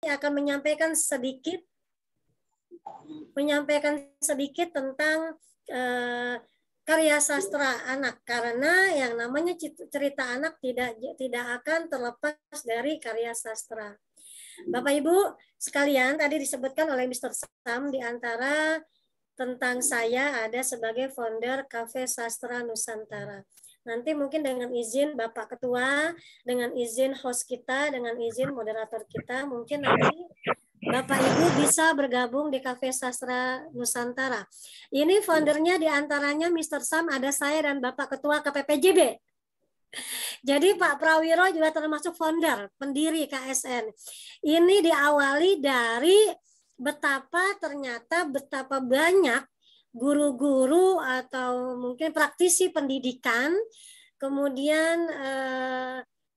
akan menyampaikan sedikit tentang karya sastra anak, karena yang namanya cerita anak tidak akan terlepas dari karya sastra. Bapak Ibu sekalian, tadi disebutkan oleh Mr. Sam di antara tentang saya ada sebagai founder Cafe Sastra Nusantara. Nanti mungkin dengan izin Bapak Ketua, dengan izin host kita, dengan izin moderator kita, mungkin nanti Bapak Ibu bisa bergabung di Cafe Sastra Nusantara. Ini foundernya diantaranya Mr. Sam, ada saya dan Bapak Ketua KPPJB. Jadi Pak Prawiro juga termasuk founder, pendiri KSN. Ini diawali dari betapa banyak guru-guru atau mungkin praktisi pendidikan, kemudian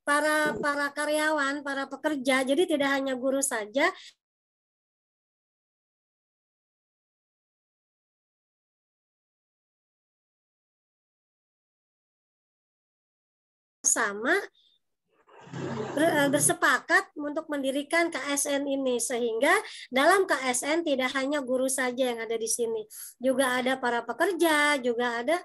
para karyawan, para pekerja. Jadi tidak hanya guru saja, sama bersepakat untuk mendirikan KSN ini, sehingga dalam KSN tidak hanya guru saja yang ada di sini, juga ada para pekerja, juga ada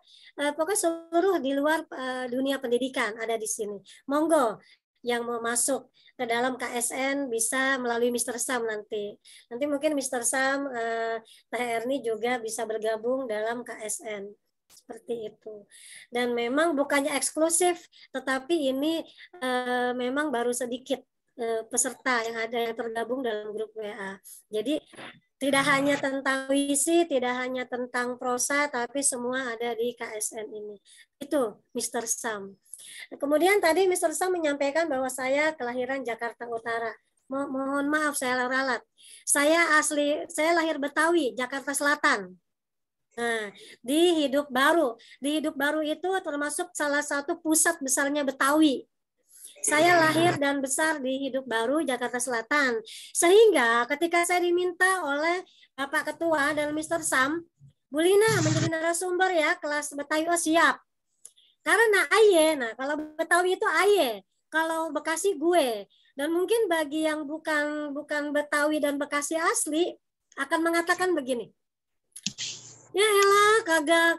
pokoknya seluruh di luar dunia pendidikan ada di sini. Monggo yang mau masuk ke dalam KSN bisa melalui Mr. Sam nanti. Nanti mungkin Mr. Sam, Teh Erni juga bisa bergabung dalam KSN. Seperti itu. Dan memang bukannya eksklusif, tetapi ini memang baru sedikit peserta yang ada yang tergabung dalam grup WA. Jadi tidak hanya tentang puisi, tidak hanya tentang prosa, tapi semua ada di KSN ini. Itu Mr. Sam. Kemudian tadi Mr. Sam menyampaikan bahwa saya kelahiran Jakarta Utara. Mohon maaf saya ralat. Saya lahir Betawi, Jakarta Selatan. Nah, di Hidup Baru itu termasuk salah satu pusat besarnya Betawi. Saya lahir dan besar di Hidup Baru, Jakarta Selatan. Sehingga ketika saya diminta oleh Bapak Ketua dan Mr. Sam, Bu Lina menjadi narasumber ya kelas Betawi, oh siap. Karena aye, nah kalau Betawi itu aye, kalau Bekasi gue. Dan mungkin bagi yang bukan Betawi dan Bekasi asli akan mengatakan begini. Ya elah,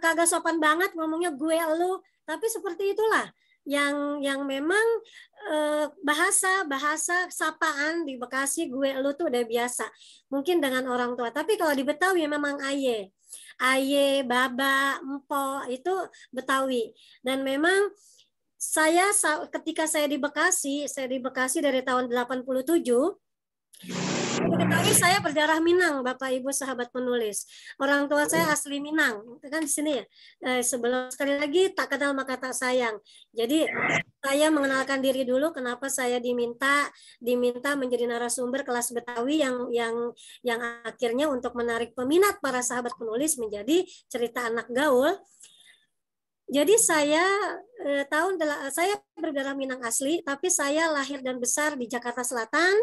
kagak sopan banget ngomongnya gue elu, tapi seperti itulah yang memang bahasa sapaan di Bekasi gue elu tuh udah biasa. Mungkin dengan orang tua, tapi kalau di Betawi memang aye, baba, empo itu Betawi. Dan memang ketika saya di Bekasi dari tahun 87. Diketahui saya berdarah Minang, Bapak Ibu sahabat penulis. Orang tua saya asli Minang, kan di sini ya. Sebelum sekali lagi tak kenal maka tak sayang. Jadi saya mengenalkan diri dulu kenapa saya diminta menjadi narasumber kelas Betawi yang akhirnya untuk menarik peminat para sahabat penulis menjadi cerita anak gaul. Jadi saya berdarah Minang asli, tapi saya lahir dan besar di Jakarta Selatan.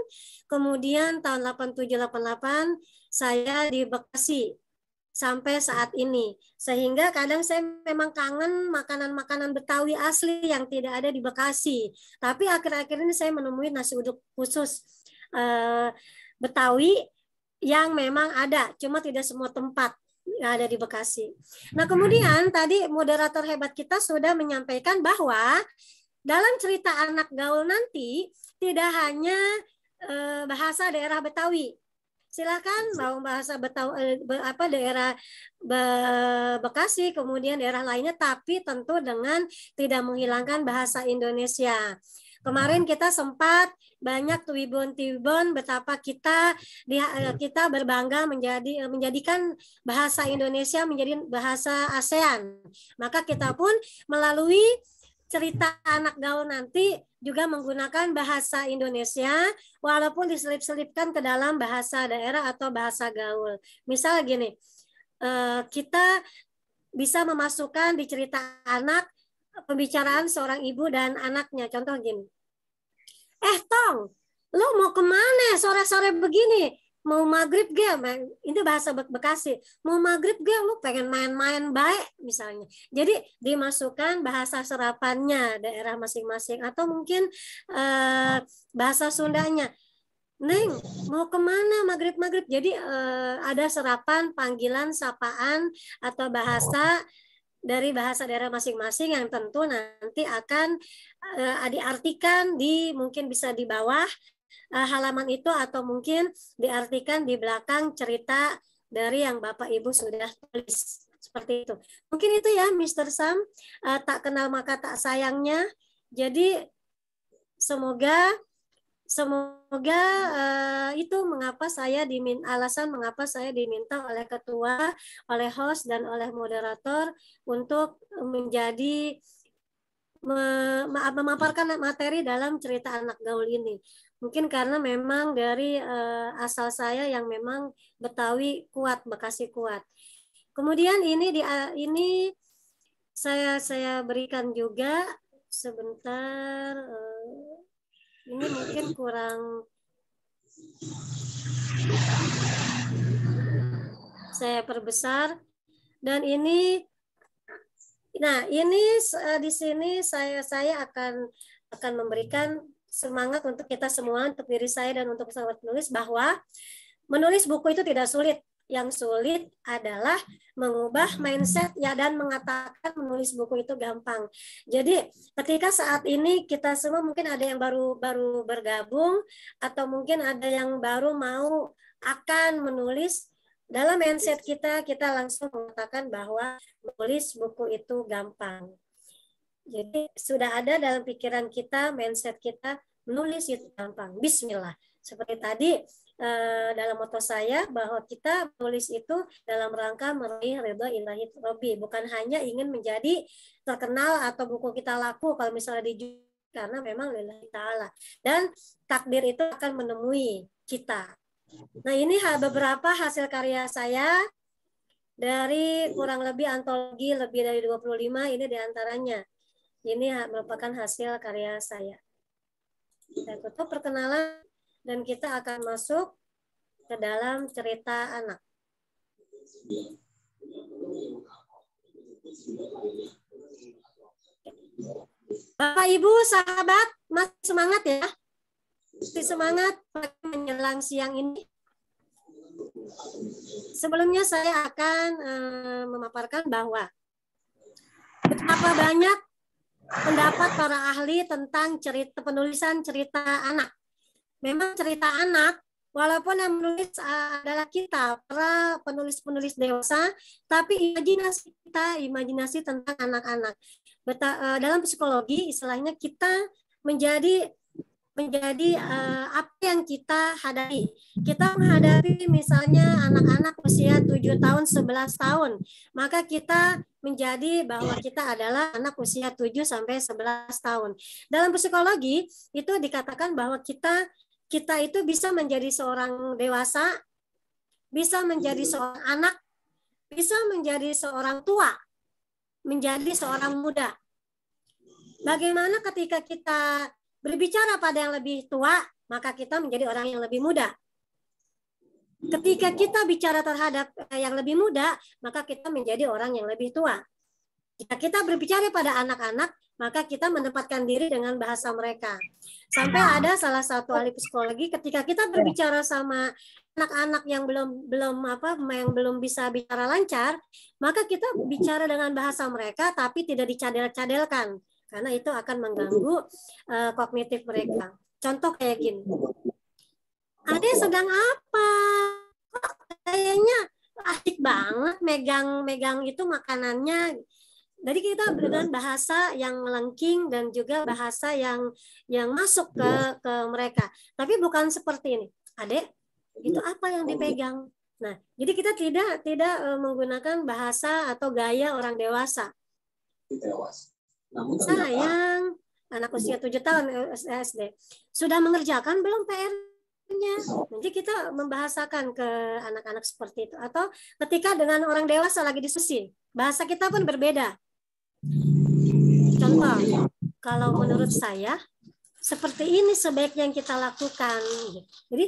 Kemudian tahun 87-88 saya di Bekasi sampai saat ini. Sehingga kadang saya memang kangen makanan-makanan Betawi asli yang tidak ada di Bekasi. Tapi akhir-akhir ini saya menemui nasi uduk khusus Betawi yang memang ada, cuma tidak semua tempat ada di Bekasi. Nah, kemudian tadi moderator hebat kita sudah menyampaikan bahwa dalam cerita anak gaul nanti tidak hanya bahasa daerah Betawi. Silakan mau bahasa Betawi daerah Bekasi, kemudian daerah lainnya, tapi tentu dengan tidak menghilangkan bahasa Indonesia. Kemarin kita sempat banyak tuibon betapa kita berbangga menjadikan bahasa Indonesia menjadi bahasa ASEAN. Maka kita pun melalui cerita anak gaul nanti juga menggunakan bahasa Indonesia walaupun diselip-selipkan ke dalam bahasa daerah atau bahasa gaul. Misal gini, kita bisa memasukkan di cerita anak pembicaraan seorang ibu dan anaknya. Contoh gini, Tong, lo mau kemana sore-sore begini? Mau maghrib gak? Ini bahasa Bekasi. Mau maghrib gak? Lo pengen main-main baik misalnya. Jadi dimasukkan bahasa serapannya daerah masing-masing atau mungkin bahasa Sundanya. Neng, mau kemana maghrib-maghrib? Jadi ada serapan, panggilan, sapaan, atau bahasa dari bahasa daerah masing-masing yang tentu nanti akan diartikan di mungkin bisa di bawah halaman itu atau mungkin diartikan di belakang cerita dari yang Bapak Ibu sudah tulis. Seperti itu. Mungkin itu ya Mr. Sam, tak kenal maka tak sayangnya. Jadi semoga Semoga itu mengapa saya alasan mengapa saya diminta oleh ketua, oleh host dan oleh moderator untuk menjadi memaparkan materi dalam cerita anak gaul ini. Mungkin karena memang dari asal saya yang memang Betawi kuat, Bekasi kuat. Kemudian ini saya berikan juga sebentar. Ini mungkin kurang saya perbesar dan ini di sini saya akan memberikan semangat untuk kita semua, untuk diri saya dan untuk sahabat penulis bahwa menulis buku itu tidak sulit. Yang sulit adalah mengubah mindset ya dan mengatakan menulis buku itu gampang. Jadi ketika saat ini kita semua mungkin ada yang baru bergabung atau mungkin ada yang baru mau akan menulis, dalam mindset kita langsung mengatakan bahwa menulis buku itu gampang. Jadi sudah ada dalam pikiran kita, mindset kita, menulis itu gampang. Bismillah. Seperti tadi dalam moto saya bahwa kita menulis itu dalam rangka meraih ridha ilahi rabbi, bukan hanya ingin menjadi terkenal atau buku kita laku kalau misalnya dijual, karena memang lillahi ta'ala dan takdir itu akan menemui kita. Nah, ini beberapa hasil karya saya dari kurang lebih antologi lebih dari 25, ini diantaranya. Ini merupakan hasil karya saya. Saya tutup perkenalan dan kita akan masuk ke dalam cerita anak. Bapak, Ibu, sahabat, masih semangat ya? Masih semangat menjelang siang ini? Sebelumnya saya akan memaparkan bahwa betapa banyak pendapat para ahli tentang penulisan cerita anak. Memang cerita anak, walaupun yang menulis adalah kita, para penulis-penulis dewasa, tapi imajinasi tentang anak-anak. Dalam psikologi, istilahnya kita menjadi apa yang kita hadapi. Kita menghadapi misalnya anak-anak usia 7 tahun, 11 tahun. Maka kita menjadi bahwa kita adalah anak usia 7 sampai 11 tahun. Dalam psikologi itu dikatakan bahwa kita itu bisa menjadi seorang dewasa, bisa menjadi seorang anak, bisa menjadi seorang tua, menjadi seorang muda. Bagaimana ketika kita berbicara pada yang lebih tua, maka kita menjadi orang yang lebih muda. Ketika kita bicara terhadap yang lebih muda, maka kita menjadi orang yang lebih tua. Jika kita berbicara pada anak-anak, maka kita menempatkan diri dengan bahasa mereka. Sampai ada salah satu ahli psikologi, ketika kita berbicara sama anak-anak yang belum bisa bicara lancar, maka kita bicara dengan bahasa mereka, tapi tidak dicadel-cadelkan. Karena itu akan mengganggu kognitif mereka. Contoh kayak gini. Adek sedang apa? Kok kayaknya asik banget megang itu makanannya. Jadi kita dengan bahasa yang melengking dan juga bahasa yang masuk ke mereka. Tapi bukan seperti ini. Adek, itu apa yang dipegang? Nah, jadi kita tidak menggunakan bahasa atau gaya orang dewasa. Sayang, anak usia 7 tahun SD. Sudah mengerjakan belum PR-nya? Nanti kita membahasakan ke anak-anak seperti itu. Atau ketika dengan orang dewasa lagi diskusi, bahasa kita pun berbeda. Contoh, kalau menurut saya, seperti ini sebaiknya yang kita lakukan. Jadi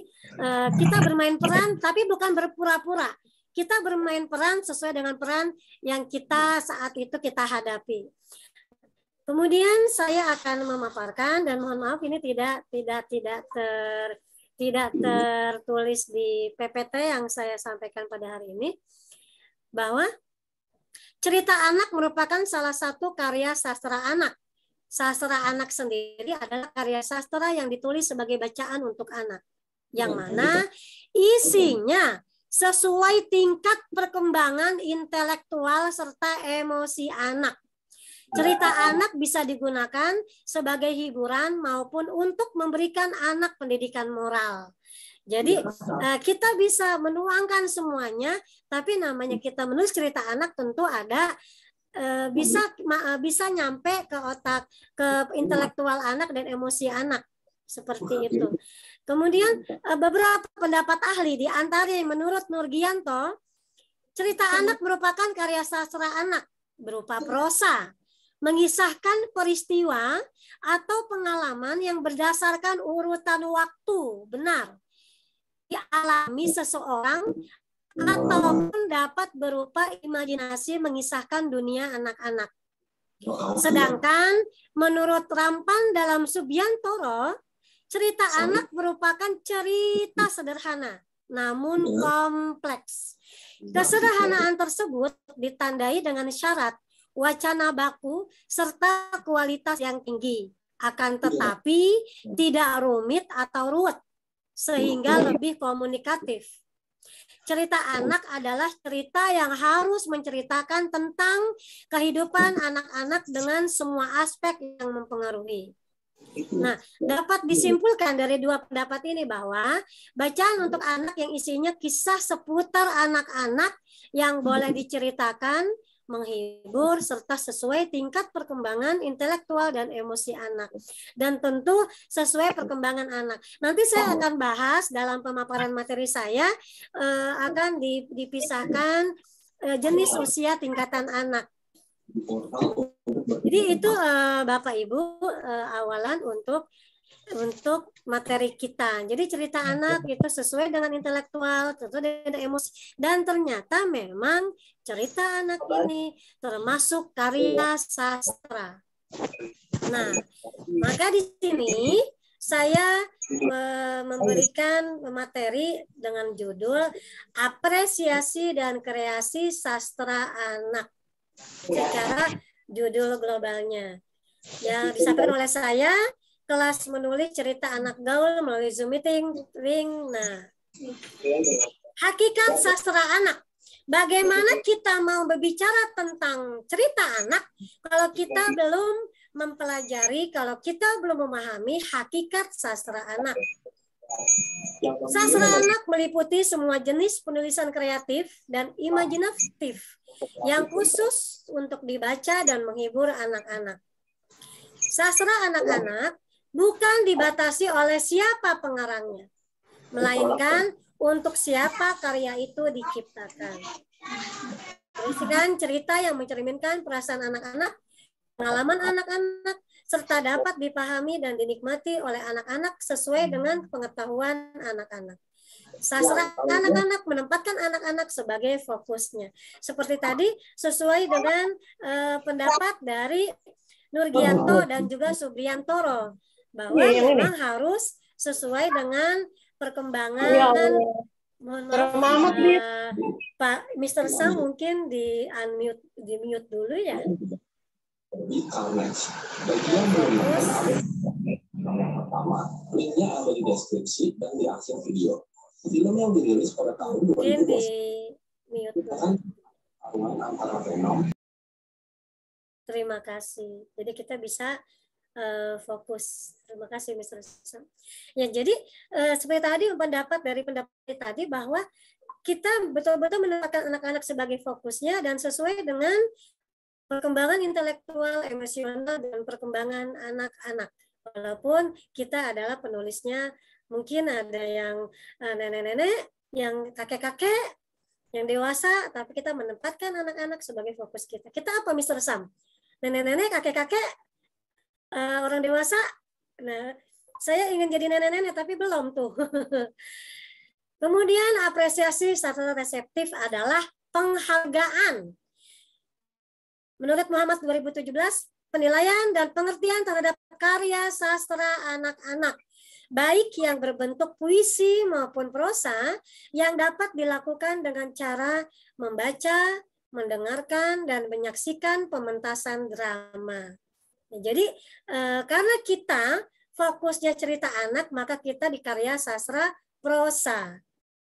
kita bermain peran, tapi bukan berpura-pura. Kita bermain peran sesuai dengan peran yang kita saat itu kita hadapi. Kemudian saya akan memaparkan dan mohon maaf ini tidak tidak tertulis di PPT yang saya sampaikan pada hari ini, bahwa cerita anak merupakan salah satu karya sastra anak. Sastra anak sendiri adalah karya sastra yang ditulis sebagai bacaan untuk anak, yang mana isinya sesuai tingkat perkembangan intelektual serta emosi anak. Cerita anak bisa digunakan sebagai hiburan maupun untuk memberikan anak pendidikan moral. Jadi kita bisa menuangkan semuanya, tapi namanya kita menulis cerita anak tentu ada bisa nyampe ke otak, ke intelektual anak dan emosi anak, seperti itu. Kemudian beberapa pendapat ahli, di antaranya menurut Nurgianto, cerita anak merupakan karya sastra anak berupa prosa, mengisahkan peristiwa atau pengalaman yang berdasarkan urutan waktu benar dialami seseorang, ataupun dapat berupa imajinasi mengisahkan dunia anak-anak. Sedangkan menurut Rampan dalam Subiantoro, cerita anak merupakan cerita sederhana namun kompleks. Kesederhanaan tersebut ditandai dengan syarat wacana baku serta kualitas yang tinggi, akan tetapi tidak rumit atau ruwet sehingga lebih komunikatif. Cerita anak adalah cerita yang harus menceritakan tentang kehidupan anak-anak dengan semua aspek yang mempengaruhi. Nah, dapat disimpulkan dari dua pendapat ini bahwa bacaan untuk anak yang isinya kisah seputar anak-anak yang boleh diceritakan, menghibur, serta sesuai tingkat perkembangan intelektual dan emosi anak. Dan tentu sesuai perkembangan anak. Nanti saya akan bahas dalam pemaparan materi saya, akan dipisahkan jenis usia tingkatan anak. Jadi itu Bapak Ibu awalan untuk materi kita. Jadi cerita anak itu sesuai dengan intelektual, sesuai dengan emosi, dan ternyata memang cerita anak ini termasuk karya sastra. Nah, maka di sini saya memberikan materi dengan judul Apresiasi dan Kreasi Sastra Anak secara judul globalnya. Yang disampaikan oleh saya, kelas menulis cerita anak gaul melalui Zoom meeting. Nah, hakikat sastra anak. Bagaimana kita mau berbicara tentang cerita anak kalau kita belum mempelajari, kalau kita belum memahami hakikat sastra anak. Sastra anak meliputi semua jenis penulisan kreatif dan imajinatif yang khusus untuk dibaca dan menghibur anak-anak. Sastra anak-anak bukan dibatasi oleh siapa pengarangnya, melainkan untuk siapa karya itu diciptakan. Berisikan cerita yang mencerminkan perasaan anak-anak, pengalaman anak-anak, serta dapat dipahami dan dinikmati oleh anak-anak sesuai dengan pengetahuan anak-anak. Sastra anak-anak menempatkan anak-anak sebagai fokusnya. Seperti tadi, sesuai dengan pendapat dari Nurgianto dan juga Subiantoro, bahwa memang harus sesuai dengan perkembangan. Mohon maaf, Pak Mr. Sam mungkin di mute dulu ya. Bagian yang pertama, linknya ada di deskripsi dan di akhir video. Film yang dirilis pada tahun 2020. Mungkin di mute dulu. Terima kasih. Jadi kita bisa fokus. Terima kasih, Mr. Sam. Ya, jadi seperti tadi pendapat tadi bahwa kita betul-betul menempatkan anak-anak sebagai fokusnya dan sesuai dengan perkembangan intelektual, emosional, dan perkembangan anak-anak. Walaupun kita adalah penulisnya, mungkin ada yang nenek-nenek, yang kakek-kakek, yang dewasa, tapi kita menempatkan anak-anak sebagai fokus kita. Kita apa, Mr. Sam? Nenek-nenek, kakek-kakek, orang dewasa? Nah, saya ingin jadi nenek-nenek, tapi belum tuh. Kemudian apresiasi sastra reseptif adalah penghargaan. Menurut Muhammad 2017, penilaian dan pengertian terhadap karya sastra anak-anak baik yang berbentuk puisi maupun prosa, yang dapat dilakukan dengan cara membaca, mendengarkan, dan menyaksikan pementasan drama. Jadi karena kita fokusnya cerita anak, maka kita di karya sastra prosa.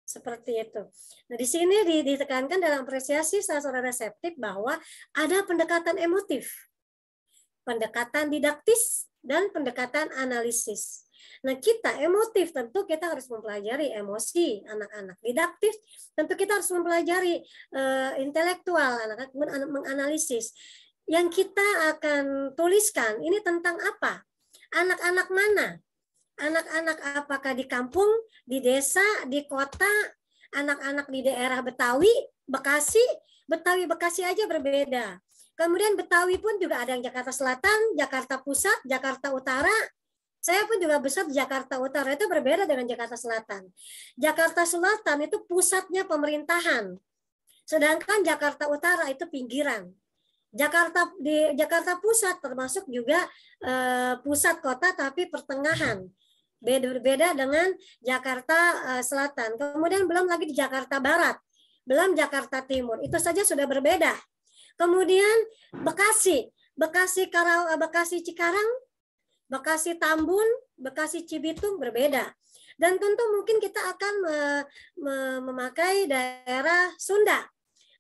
Seperti itu. Nah, di sini ditekankan dalam apresiasi sastra reseptif bahwa ada pendekatan emotif, pendekatan didaktis, dan pendekatan analisis. Nah, kita emotif tentu kita harus mempelajari emosi anak-anak. Didaktis tentu kita harus mempelajari intelektual anak-anak, menganalisis. Yang kita akan tuliskan ini tentang apa? Anak-anak mana? Anak-anak apakah di kampung, di desa, di kota, anak-anak di daerah Betawi, Bekasi, Betawi-Bekasi aja berbeda. Kemudian Betawi pun juga ada yang Jakarta Selatan, Jakarta Pusat, Jakarta Utara. Saya pun juga besar di Jakarta Utara, itu berbeda dengan Jakarta Selatan. Jakarta Selatan itu pusatnya pemerintahan. Sedangkan Jakarta Utara itu pinggiran. Di Jakarta Pusat termasuk juga pusat kota tapi pertengahan. Berbeda dengan Jakarta Selatan. Kemudian belum lagi di Jakarta Barat, belum Jakarta Timur. Itu saja sudah berbeda. Kemudian Bekasi Cikarang, Bekasi Tambun, Bekasi Cibitung berbeda. Dan tentu mungkin kita akan memakai daerah Sunda.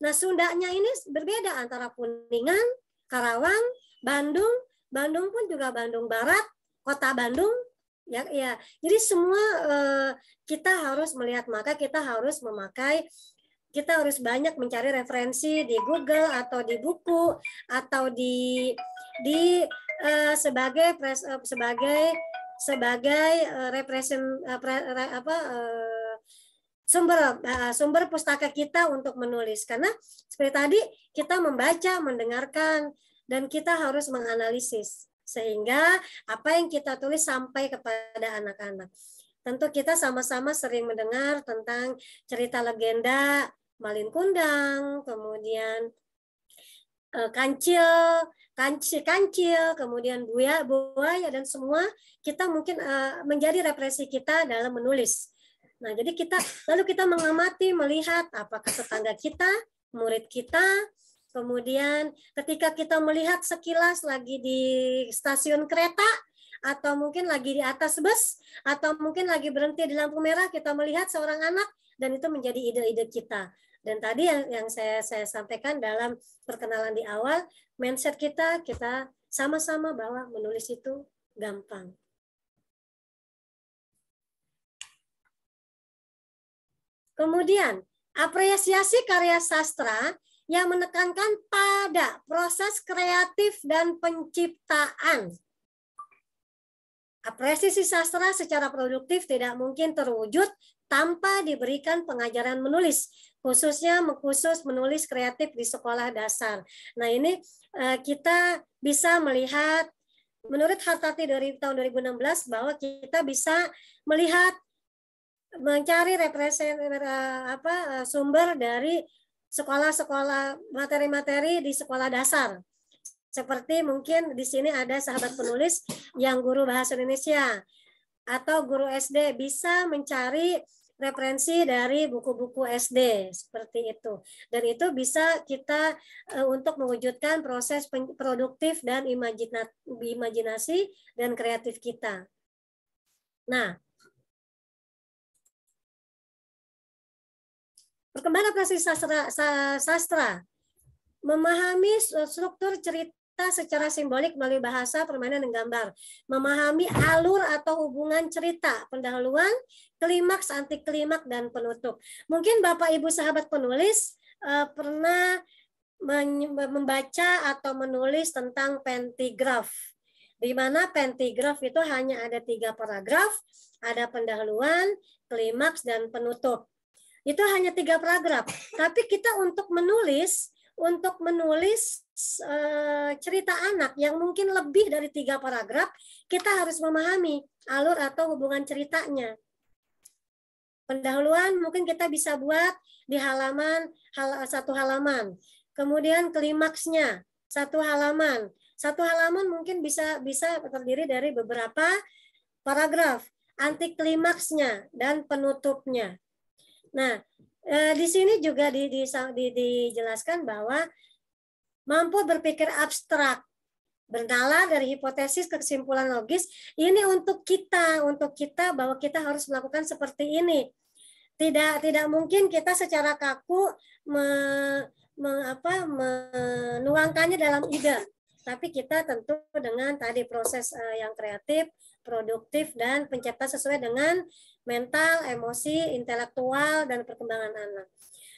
Nah, Sundanya ini berbeda antara Kuningan, Karawang, Bandung. Bandung pun juga Bandung Barat, Kota Bandung. Ya, jadi semua kita harus melihat, maka kita harus banyak mencari referensi di Google atau di buku atau sumber pustaka kita untuk menulis. Karena seperti tadi kita membaca, mendengarkan, dan kita harus menganalisis sehingga apa yang kita tulis sampai kepada anak-anak. Tentu kita sama-sama sering mendengar tentang cerita legenda Malin Kundang, kemudian Kancil, kemudian buaya, dan semua kita mungkin menjadi referensi kita dalam menulis. Nah, jadi lalu kita mengamati, melihat apakah tetangga kita, murid kita, kemudian ketika kita melihat sekilas lagi di stasiun kereta, atau mungkin lagi di atas bus, atau mungkin lagi berhenti di lampu merah, kita melihat seorang anak, dan itu menjadi ide-ide kita. Dan tadi yang saya sampaikan dalam perkenalan di awal, mindset kita sama-sama bahwa menulis itu gampang. Kemudian, apresiasi karya sastra yang menekankan pada proses kreatif dan penciptaan. Apresiasi sastra secara produktif tidak mungkin terwujud tanpa diberikan pengajaran menulis, khususnya khusus menulis kreatif di sekolah dasar. Nah, ini kita bisa melihat, menurut Hartati dari tahun 2016, bahwa kita bisa melihat, mencari sumber dari sekolah-sekolah, materi-materi di sekolah dasar. Seperti mungkin di sini ada sahabat penulis yang guru bahasa Indonesia atau guru SD bisa mencari referensi dari buku-buku SD seperti itu. Dan itu bisa kita untuk mewujudkan proses produktif dan imajinasi dan kreatif kita. Nah, perkembangan apresiasi sastra, memahami struktur cerita secara simbolik melalui bahasa, permainan, dan gambar. Memahami alur atau hubungan cerita, pendahuluan, klimaks, anti klimaks, dan penutup. Mungkin Bapak Ibu sahabat penulis pernah membaca atau menulis tentang pentigraf, di mana pentigraf itu hanya ada 3 paragraf, ada pendahuluan, klimaks, dan penutup. Itu hanya 3 paragraf. Tapi kita untuk menulis cerita anak yang mungkin lebih dari 3 paragraf, kita harus memahami alur atau hubungan ceritanya. Pendahuluan mungkin kita bisa buat di satu halaman. Kemudian klimaksnya 1 halaman. 1 halaman mungkin bisa terdiri dari beberapa paragraf. anti klimaksnya, dan penutupnya. Nah, di sini juga dijelaskan bahwa mampu berpikir abstrak, bernalar dari hipotesis ke kesimpulan logis, ini untuk kita bahwa kita harus melakukan seperti ini. Tidak mungkin kita secara kaku menuangkannya dalam ide, tapi kita tentu dengan tadi proses yang kreatif, produktif, dan pencipta sesuai dengan mental, emosi, intelektual, dan perkembangan anak.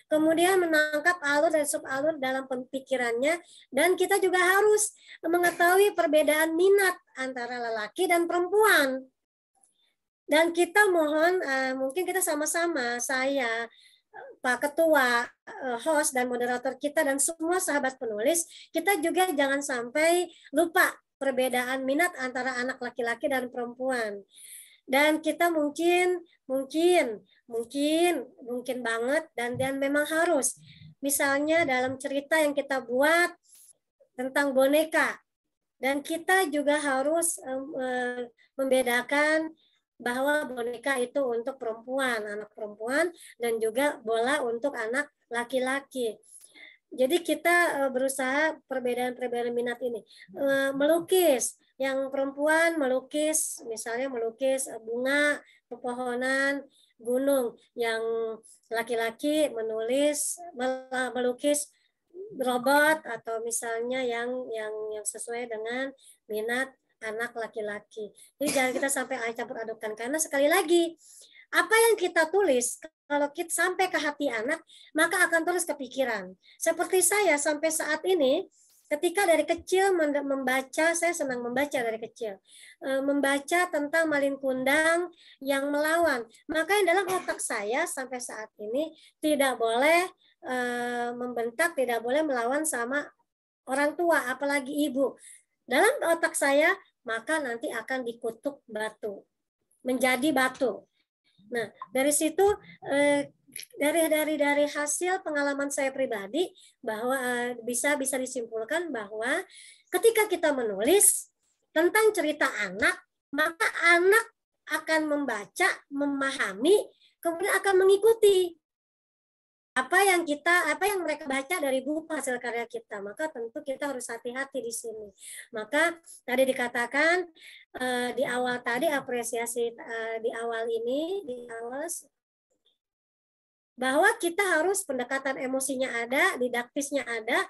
Kemudian menangkap alur dan subalur dalam pemikirannya, dan kita juga harus mengetahui perbedaan minat antara lelaki dan perempuan. Dan kita mohon, mungkin kita sama-sama, saya, Pak Ketua, host dan moderator kita, dan semua sahabat penulis, kita juga jangan sampai lupa perbedaan minat antara anak laki-laki dan perempuan. Dan kita mungkin banget dan memang harus, misalnya dalam cerita yang kita buat tentang boneka, dan kita juga harus membedakan bahwa boneka itu untuk perempuan, anak perempuan, dan juga bola untuk anak laki-laki. Jadi kita berusaha perbedaan minat ini. Melukis, yang perempuan melukis, misalnya melukis bunga, pepohonan, gunung. Yang laki-laki melukis robot, atau misalnya yang sesuai dengan minat anak laki-laki. Jadi jangan kita sampai campur adukkan, karena sekali lagi apa yang kita tulis kalau kita sampai ke hati anak, maka akan terus kepikiran. Seperti saya sampai saat ini, ketika dari kecil membaca, saya senang membaca dari kecil, membaca tentang Malin Kundang yang melawan, maka yang dalam otak saya sampai saat ini tidak boleh membentak, tidak boleh melawan sama orang tua, apalagi ibu. Dalam otak saya, maka nanti akan dikutuk batu, menjadi batu. Nah, dari situ dari hasil pengalaman saya pribadi, bahwa bisa disimpulkan bahwa ketika kita menulis tentang cerita anak, maka anak akan membaca, memahami, kemudian akan mengikuti apa yang mereka baca dari buku hasil karya kita. Maka tentu kita harus hati-hati di sini. Maka tadi dikatakan di awal tadi, apresiasi di awal bahwa kita harus pendekatan emosinya ada, didaktisnya ada,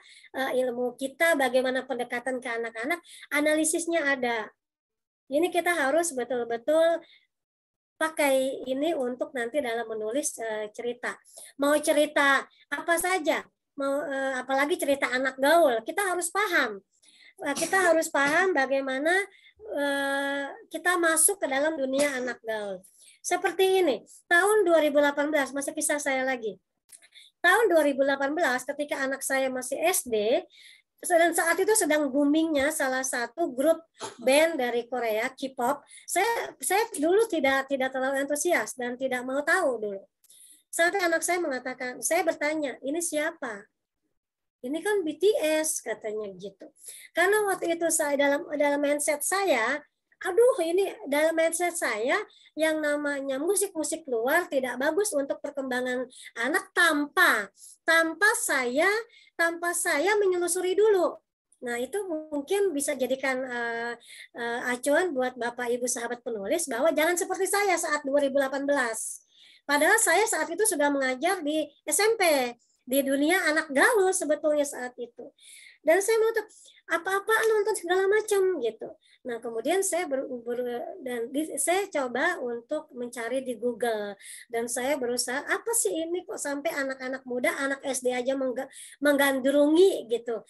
ilmu kita bagaimana pendekatan ke anak-anak, analisisnya ada. Ini kita harus betul-betul pakai ini untuk nanti dalam menulis cerita. Mau cerita apa saja, apalagi cerita anak gaul, kita harus paham. Kita harus paham bagaimana kita masuk ke dalam dunia anak gaul. Seperti ini, tahun 2018, masih kisah saya lagi. Tahun 2018, ketika anak saya masih SD, dan saat itu sedang boomingnya salah satu grup band dari Korea, K-pop. Saya dulu tidak terlalu antusias dan tidak mau tahu dulu. Sampai anak saya mengatakan, saya bertanya, ini siapa? Ini kan BTS, katanya gitu. Karena waktu itu saya dalam mindset saya, ini dalam mindset saya yang namanya musik luar tidak bagus untuk perkembangan anak tanpa saya menyelusuri dulu. Nah, itu mungkin bisa jadikan acuan buat Bapak Ibu sahabat penulis bahwa jangan seperti saya saat 2018. Padahal saya saat itu sudah mengajar di SMP, di dunia anak gaul sebetulnya saat itu. Dan saya mau apa-apaan nonton segala macam gitu. Nah, kemudian saya saya coba untuk mencari di Google, dan saya berusaha, apa sih ini kok sampai anak-anak muda, anak SD aja menggandrungi gitu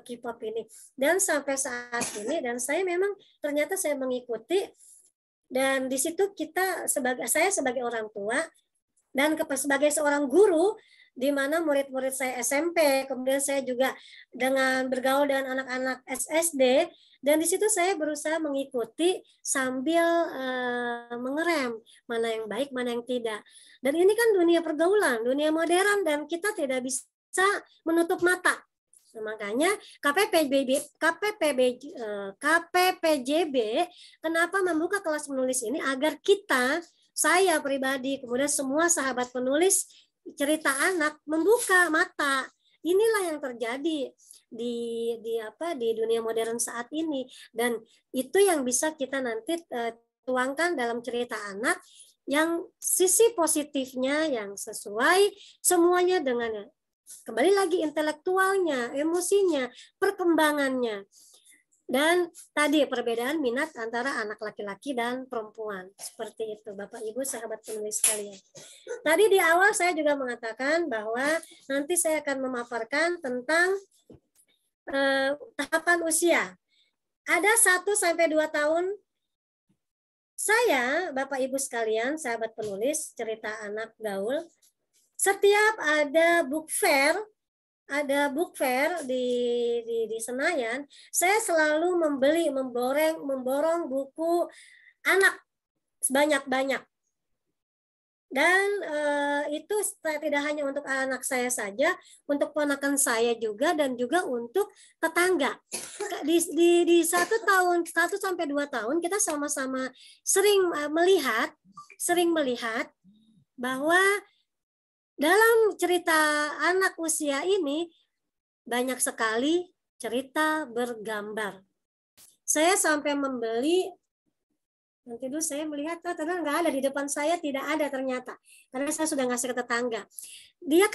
K-pop ini. Dan sampai saat ini, dan saya memang ternyata saya mengikuti, dan di situ saya sebagai orang tua dan sebagai seorang guru, di mana murid-murid saya SMP, kemudian saya juga dengan bergaul dengan anak-anak SD, dan di situ saya berusaha mengikuti sambil mengerem mana yang baik, mana yang tidak. Dan ini kan dunia pergaulan, dunia modern, dan kita tidak bisa menutup mata. Nah, makanya KPPJB kenapa membuka kelas menulis ini agar saya pribadi, kemudian semua sahabat penulis cerita anak membuka mata. Inilah yang terjadi di dunia modern saat ini, dan itu yang bisa kita nanti tuangkan dalam cerita anak yang sisi positifnya yang sesuai semuanya dengan kembali lagi intelektualnya, emosinya, perkembangannya. Dan tadi perbedaan minat antara anak laki-laki dan perempuan. Seperti itu Bapak Ibu sahabat penulis sekalian. Tadi di awal saya juga mengatakan bahwa nanti saya akan memaparkan tentang tahapan usia. Ada 1-2 tahun saya, Bapak Ibu sekalian, sahabat penulis, cerita anak gaul, setiap ada book fair di Senayan, saya selalu memborong buku anak sebanyak-banyak. Dan itu tidak hanya untuk anak saya saja, untuk ponakan saya juga, dan juga untuk tetangga. Di 1 sampai 2 tahun kita sama-sama sering melihat bahwa dalam cerita anak usia ini banyak sekali cerita bergambar. Saya sampai membeli, nanti dulu saya melihat, ternyata nggak ada di depan saya, tidak ada ternyata, karena saya sudah ngasih ke tetangga. Dia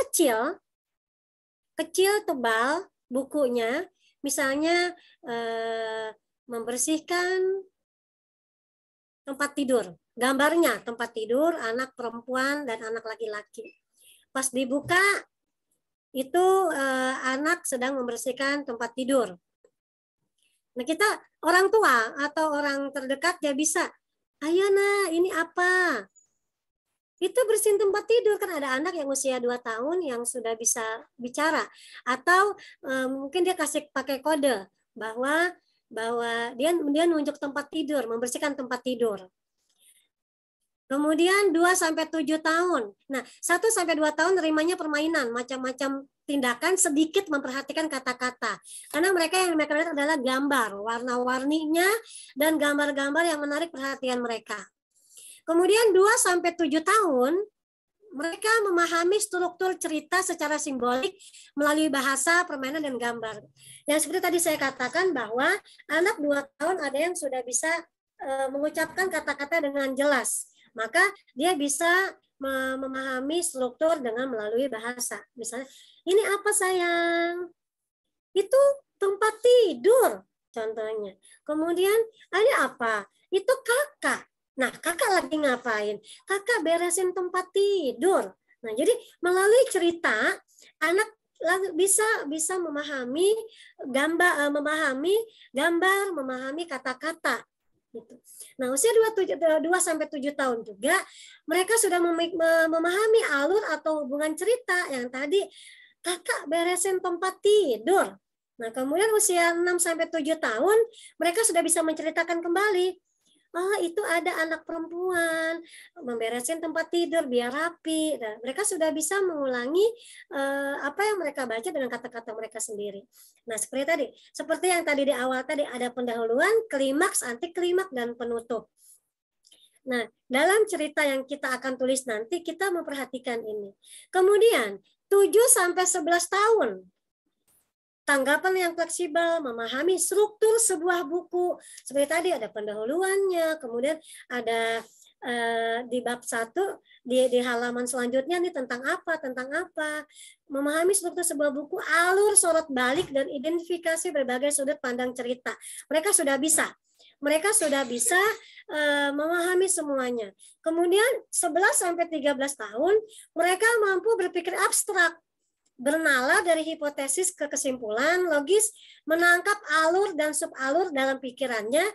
kecil tebal bukunya, misalnya membersihkan tempat tidur, gambarnya tempat tidur anak perempuan dan anak laki-laki. Pas dibuka itu anak sedang membersihkan tempat tidur. Nah, kita orang tua atau orang terdekat ya bisa, ayo nak, ini apa? Itu bersihin tempat tidur. Kan ada anak yang usia 2 tahun yang sudah bisa bicara, atau mungkin dia kasih pakai kode bahwa dia nunjuk tempat tidur, membersihkan tempat tidur. Kemudian 2-7 tahun. Nah, 1-2 tahun nerimanya permainan, macam-macam tindakan, sedikit memperhatikan kata-kata. Karena mereka yang mereka lihat adalah gambar, warna-warninya, dan gambar-gambar yang menarik perhatian mereka. Kemudian 2-7 tahun, mereka memahami struktur cerita secara simbolik melalui bahasa, permainan, dan gambar. Yang seperti tadi saya katakan bahwa anak 2 tahun ada yang sudah bisa mengucapkan kata-kata dengan jelas. Maka dia bisa memahami struktur dengan melalui bahasa. Misalnya, ini apa sayang? Itu tempat tidur, contohnya. Kemudian, ini apa? Itu kakak. Nah, kakak lagi ngapain? Kakak beresin tempat tidur. Nah, jadi melalui cerita, anak bisa memahami gambar, memahami kata-kata. Gitu. Nah, usia 2-7 tahun juga mereka sudah memahami alur atau hubungan cerita yang tadi kakak beresin tempat tidur. Nah, kemudian usia 6-7 tahun mereka sudah bisa menceritakan kembali. Oh, itu ada anak perempuan memberesin tempat tidur biar rapi. Dan mereka sudah bisa mengulangi apa yang mereka baca dengan kata-kata mereka sendiri. Nah, seperti yang tadi di awal tadi ada pendahuluan, klimaks, anti klimaks, dan penutup. Nah, dalam cerita yang kita akan tulis nanti kita memperhatikan ini. Kemudian 7-11 tahun. Tanggapan yang fleksibel, memahami struktur sebuah buku. Seperti tadi ada pendahuluannya, kemudian ada di bab 1, di halaman selanjutnya nih tentang apa. Memahami struktur sebuah buku, alur, sorot balik, dan identifikasi berbagai sudut pandang cerita. Mereka sudah bisa memahami semuanya. Kemudian 11-13 tahun, mereka mampu berpikir abstrak, bernalar dari hipotesis ke kesimpulan logis, menangkap alur dan subalur dalam pikirannya.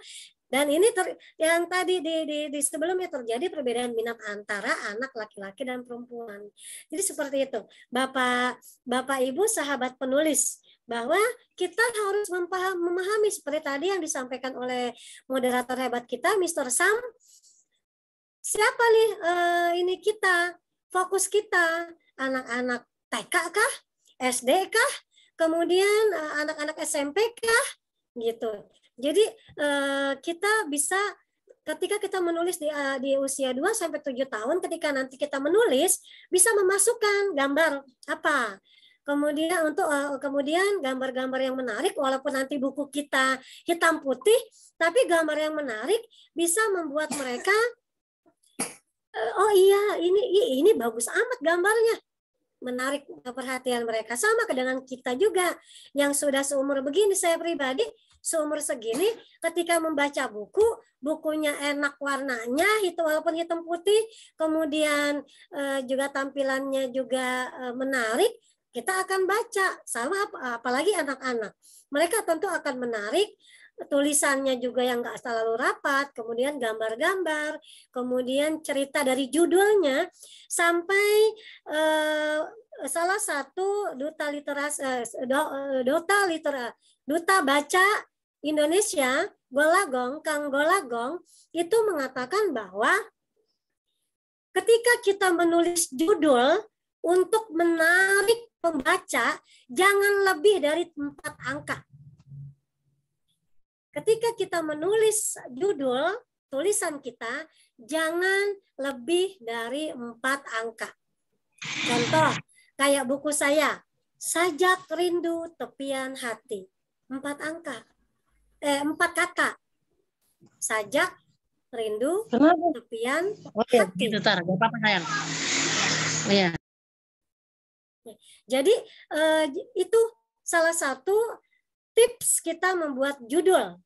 Dan ini yang tadi di sebelumnya terjadi perbedaan minat antara anak laki-laki dan perempuan. Jadi seperti itu, Bapak Ibu sahabat penulis, bahwa kita harus memahami seperti tadi yang disampaikan oleh moderator hebat kita, Mr. Sam. Siapa nih ini kita, fokus kita, anak-anak TK kah? SD kah? kemudian anak-anak SMP kah, gitu. Jadi kita bisa ketika kita menulis di usia 2 sampai 7 tahun, ketika nanti kita menulis bisa memasukkan gambar apa. Kemudian untuk kemudian gambar-gambar yang menarik, walaupun nanti buku kita hitam putih, tapi gambar yang menarik bisa membuat mereka oh iya, ini bagus amat gambarnya, menarik perhatian mereka. Sama dengan kita juga yang sudah seumur begini, saya pribadi seumur segini ketika membaca buku, bukunya enak warnanya, walaupun hitam putih, kemudian juga tampilannya juga menarik, kita akan baca. Sama apalagi anak-anak, mereka tentu akan menarik. Tulisannya juga yang nggak terlalu rapat, kemudian gambar-gambar, kemudian cerita dari judulnya, sampai salah satu duta baca Indonesia, Kang Golagong, itu mengatakan bahwa ketika kita menulis judul untuk menarik pembaca, jangan lebih dari 4 angka. Ketika kita menulis judul, tulisan kita, jangan lebih dari 4 angka. Contoh, kayak buku saya, Sajak Rindu Tepian Hati. 4 angka. 4 kata. Sajak Rindu Tepian Hati. Itu tar, gak apa-apa sayang. Oh, ya. Jadi itu salah satu tips kita membuat judul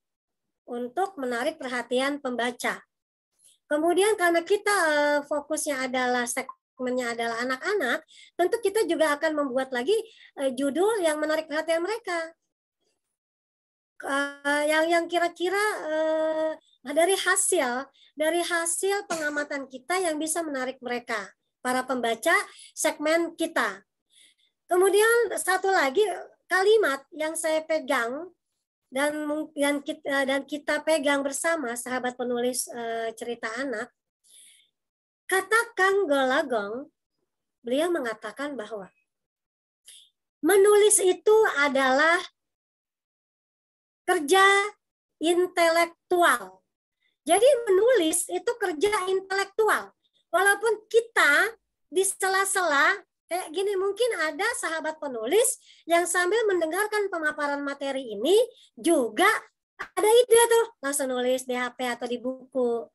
untuk menarik perhatian pembaca. Kemudian karena kita fokusnya adalah segmennya adalah anak-anak, tentu kita juga akan membuat lagi judul yang menarik perhatian mereka. Yang kira-kira dari hasil pengamatan kita yang bisa menarik mereka, para pembaca segmen kita. Kemudian satu lagi kalimat yang saya pegang dan kita pegang bersama sahabat penulis cerita anak, kata Kang Golagong, beliau mengatakan bahwa menulis itu adalah kerja intelektual. Jadi menulis itu kerja intelektual. Walaupun kita di sela-sela kayak gini, mungkin ada sahabat penulis yang sambil mendengarkan pemaparan materi ini juga ada ide tuh langsung nulis di HP atau di buku.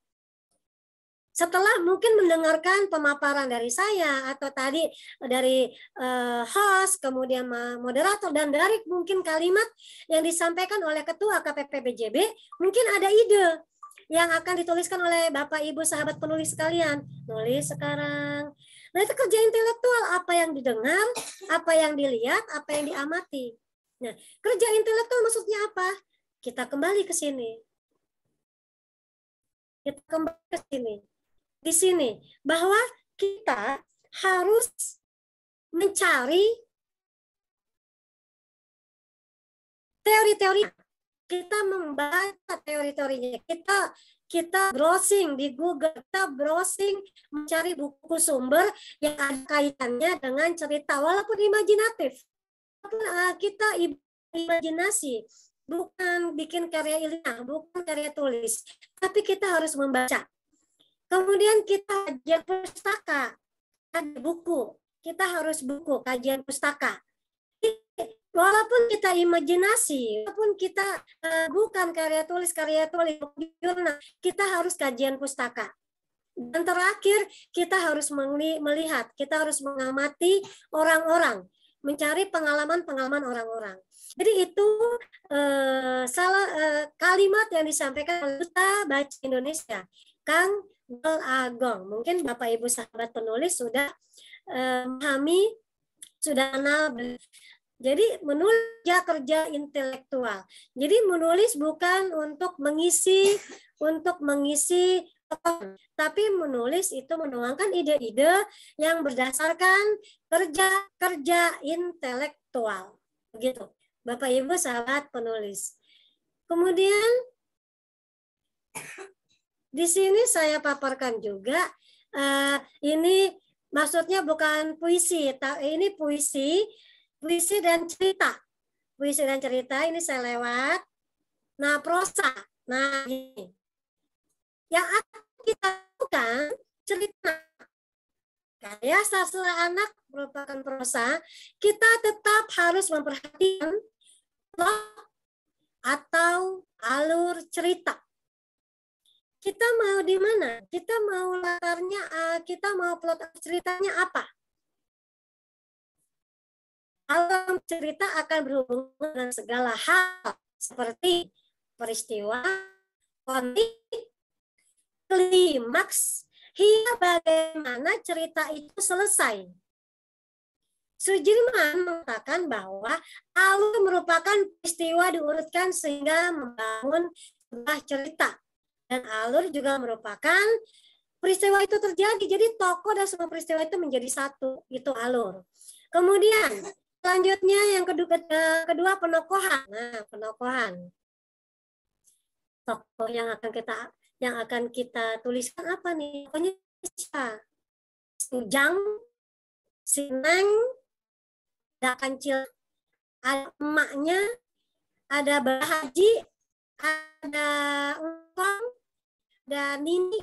Setelah mungkin mendengarkan pemaparan dari saya atau tadi dari host, kemudian moderator, dan dari mungkin kalimat yang disampaikan oleh Ketua KPPBJB, mungkin ada ide yang akan dituliskan oleh Bapak Ibu sahabat penulis sekalian. Nulis sekarang. Nah, itu kerja intelektual, apa yang didengar, apa yang dilihat, apa yang diamati. Nah, kerja intelektual maksudnya apa? Kita kembali ke sini. Kita kembali ke sini. Di sini, bahwa kita harus mencari teori-teori. Kita membaca teori-teorinya. Kita browsing di Google, kita browsing mencari buku sumber yang ada kaitannya dengan cerita, walaupun imajinatif. Kita imajinasi, bukan bikin karya ilmiah, bukan karya tulis, tapi kita harus membaca. Kemudian kita kajian pustaka, ada buku, kita harus buku, kajian pustaka. Walaupun kita imajinasi, walaupun kita bukan karya tulis, jurnal, kita harus kajian pustaka. Dan terakhir, kita harus melihat, kita harus mengamati orang-orang, mencari pengalaman-pengalaman orang-orang. Jadi itu kalimat yang disampaikan oleh Duta Baca Indonesia, Kang Golagong. Mungkin Bapak Ibu sahabat penulis sudah memahami, sudah kenal. Jadi menulis kerja intelektual. Jadi menulis bukan untuk mengisi, tapi menulis itu menuangkan ide-ide yang berdasarkan kerja intelektual. Begitu, Bapak Ibu sahabat penulis. Kemudian di sini saya paparkan juga, ini maksudnya bukan puisi, ini puisi puisi dan cerita. Puisi dan cerita ini saya lewat. Nah, prosa. Nah, ini. Yang akan kita lakukan cerita. Karya sastra anak merupakan prosa. Kita tetap harus memperhatikan plot atau alur cerita. Kita mau di mana? Kita mau latarnya, kita mau plot ceritanya apa? Alur cerita akan berhubungan dengan segala hal seperti peristiwa, konflik, klimaks, hingga bagaimana cerita itu selesai. Sudirman mengatakan bahwa alur merupakan peristiwa diurutkan sehingga membangun sebuah cerita. Dan alur juga merupakan peristiwa itu terjadi. Jadi tokoh dan semua peristiwa itu menjadi satu. Itu alur. Kemudian selanjutnya yang kedua penokohan. Nah, penokohan. Tokoh yang akan kita tuliskan apa nih? Pokoknya siapa? Ujang, Sineng, ada Kancil, ada emaknya, ada Mbah Haji, ada Engkong, dan Nini.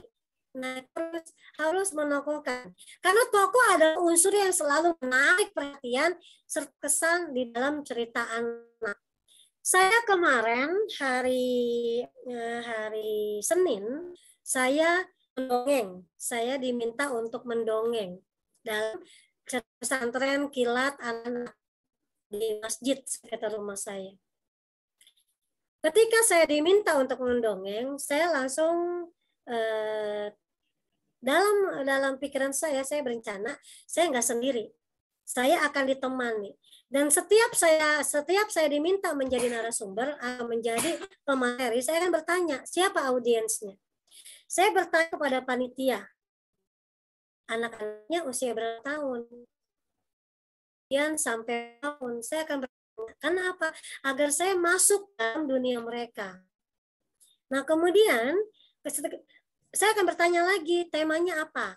Nah, terus harus menokohkan. Karena tokoh adalah unsur yang selalu menarik perhatian serta kesan di dalam cerita anak. Saya kemarin hari Senin, saya mendongeng. Saya diminta untuk mendongeng dalam pesantren kilat anak di masjid sekitar rumah saya. Ketika saya diminta untuk mendongeng, saya langsung dalam pikiran saya berencana saya nggak sendiri, saya akan ditemani. Dan setiap saya diminta menjadi narasumber atau menjadi pemateri, saya akan bertanya siapa audiensnya. Saya bertanya kepada panitia, anak-anaknya usia berapa tahun, kemudian sampai tahun. Saya akan bertanya, kenapa? Agar saya masuk dalam dunia mereka. Nah, kemudian saya akan bertanya lagi, temanya apa?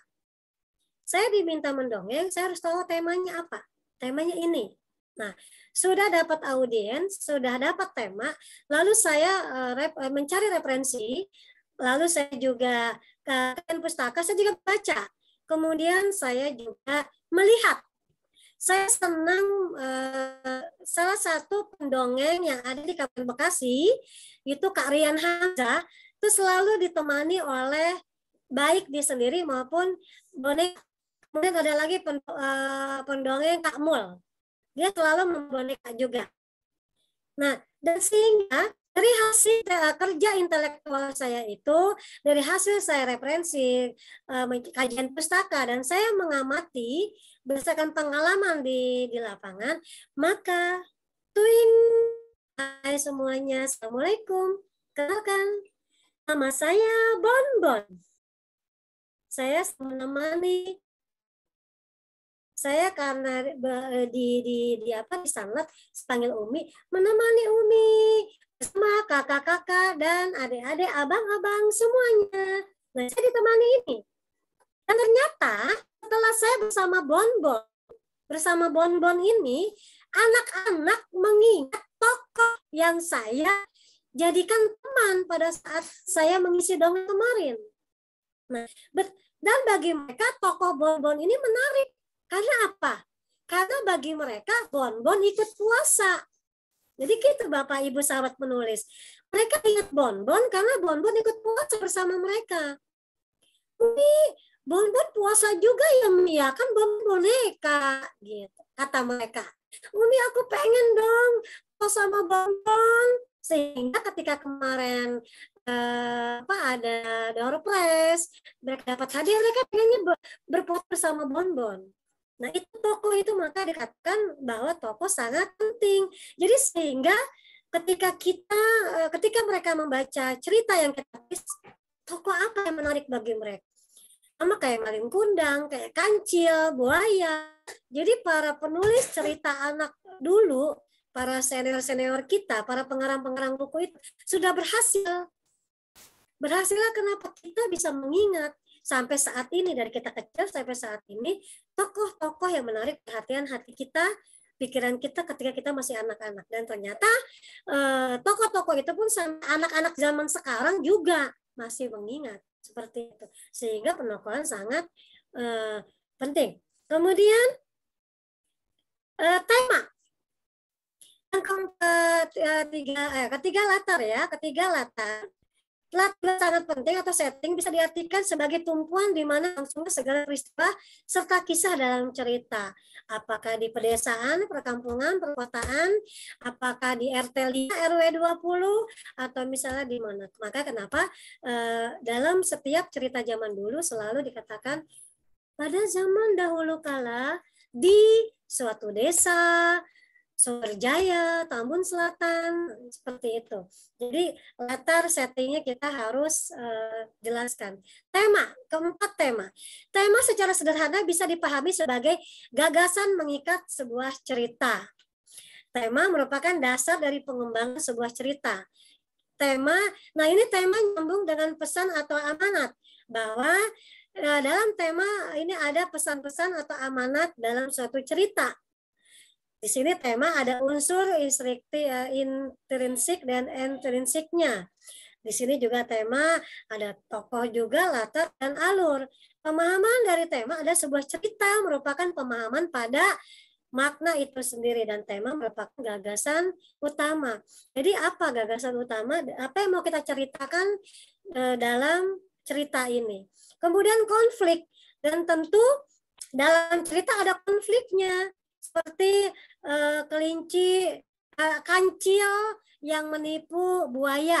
Saya diminta mendongeng, saya harus tahu temanya apa. Temanya ini. Nah, sudah dapat audiens, sudah dapat tema, lalu saya mencari referensi, lalu saya juga ke pustaka, saya juga baca. Kemudian saya juga melihat. Saya senang salah satu pendongeng yang ada di Kabupaten Bekasi, itu Kak Rian Hamzah, itu selalu ditemani oleh baik dia sendiri maupun boneka. Kemudian ada lagi pendongeng Kak Mul. Dia selalu memboneka juga. Nah, dan sehingga dari hasil kerja intelektual saya itu, dari hasil saya referensi, kajian pustaka, dan saya mengamati berdasarkan pengalaman di lapangan, maka tuing, hai semuanya, Assalamualaikum. Kenalkan, nama saya Bonbon. Saya menemani. Saya karena di Sanlat panggil Umi, menemani Umi bersama kakak-kakak dan adik-adik, abang-abang semuanya. Nah, saya ditemani ini. Dan ternyata setelah saya bersama Bonbon ini, anak-anak mengingat tokoh yang saya jadikan teman pada saat saya mengisi dongeng kemarin. Nah, dan bagi mereka tokoh Bonbon ini menarik. Karena apa? Karena bagi mereka Bonbon ikut puasa. Jadi gitu Bapak Ibu sahabat penulis. Mereka ingat Bonbon karena Bonbon ikut puasa bersama mereka. Umi, Bonbon puasa juga ya Mi, ya kan Bonbon boneka gitu, kata mereka. Umi, aku pengen dong puasa sama Bonbon. Sehingga ketika kemarin ada door prize, mereka dapat hadiah, mereka pengennya berfoto bersama Bonbon. Nah, itu tokoh itu maka dikatakan bahwa tokoh sangat penting. Jadi sehingga ketika mereka membaca cerita yang kita tulis, tokoh apa yang menarik bagi mereka? Sama kayak Malin Kundang, kayak Kancil, Buaya. Jadi para penulis cerita anak dulu, para senior-senior kita, para pengarang-pengarang buku itu sudah berhasil. Berhasillah kenapa kita bisa mengingat sampai saat ini, dari kita kecil sampai saat ini, tokoh-tokoh yang menarik perhatian hati kita pikiran kita ketika kita masih anak-anak. Dan ternyata tokoh-tokoh itu pun anak-anak zaman sekarang juga masih mengingat seperti itu. Sehingga penokohan sangat penting. Kemudian tema. Yang ketiga latar ya, latar sangat penting atau setting bisa diartikan sebagai tumpuan di mana langsung segala peristiwa serta kisah dalam cerita. Apakah di pedesaan, perkampungan, perkotaan, apakah di RT 5 RW 20 atau misalnya di mana. Maka kenapa dalam setiap cerita zaman dulu selalu dikatakan pada zaman dahulu kala di suatu desa Sumberjaya, Tambun Selatan, seperti itu. Jadi latar settingnya kita harus jelaskan. Tema, keempat tema. Tema secara sederhana bisa dipahami sebagai gagasan mengikat sebuah cerita. Tema merupakan dasar dari pengembangan sebuah cerita. Tema, nah ini tema nyambung dengan pesan atau amanat, bahwa dalam tema ini ada pesan-pesan atau amanat dalam suatu cerita. Di sini tema ada unsur intrinsik dan intrinsiknya. Di sini juga tema ada tokoh juga, latar, dan alur. Pemahaman dari tema ada sebuah cerita merupakan pemahaman pada makna itu sendiri, dan tema merupakan gagasan utama. Jadi apa gagasan utama? Apa yang mau kita ceritakan dalam cerita ini? Kemudian konflik, dan tentu dalam cerita ada konfliknya. Seperti kelinci, kancil yang menipu buaya.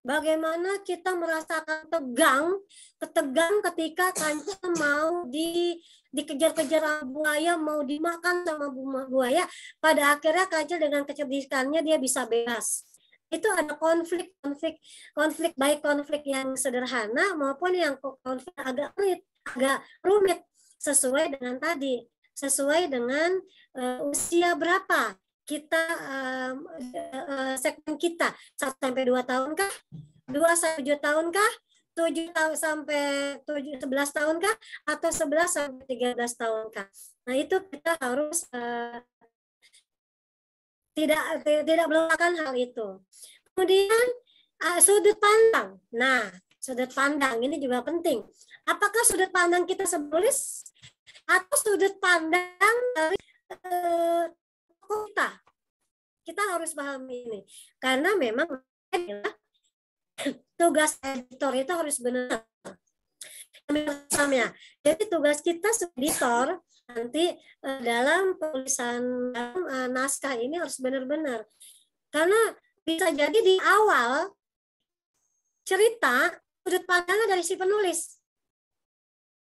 Bagaimana kita merasakan ketegang ketika kancil mau dikejar-kejar buaya, mau dimakan sama buaya. Pada akhirnya kancil dengan kecerdikannya dia bisa bebas. Itu ada konflik baik konflik yang sederhana maupun yang konflik agak rumit sesuai dengan tadi. Sesuai dengan usia berapa kita segmen kita, 1 sampai 2 tahun kah, 2 sampai 7 tahun kah, 7 sampai 11 tahun kah, atau 11 sampai 13 tahun kah. Nah, itu kita harus tidak melupakan hal itu. Kemudian sudut pandang. Nah, sudut pandang ini juga penting. Apakah sudut pandang kita sebulis atau sudut pandang dari kita harus pahami ini, karena memang tugas editor itu harus benar. Jadi tugas kita sebagai editor nanti dalam tulisan naskah ini harus benar-benar, karena bisa jadi di awal cerita sudut pandangnya dari si penulis.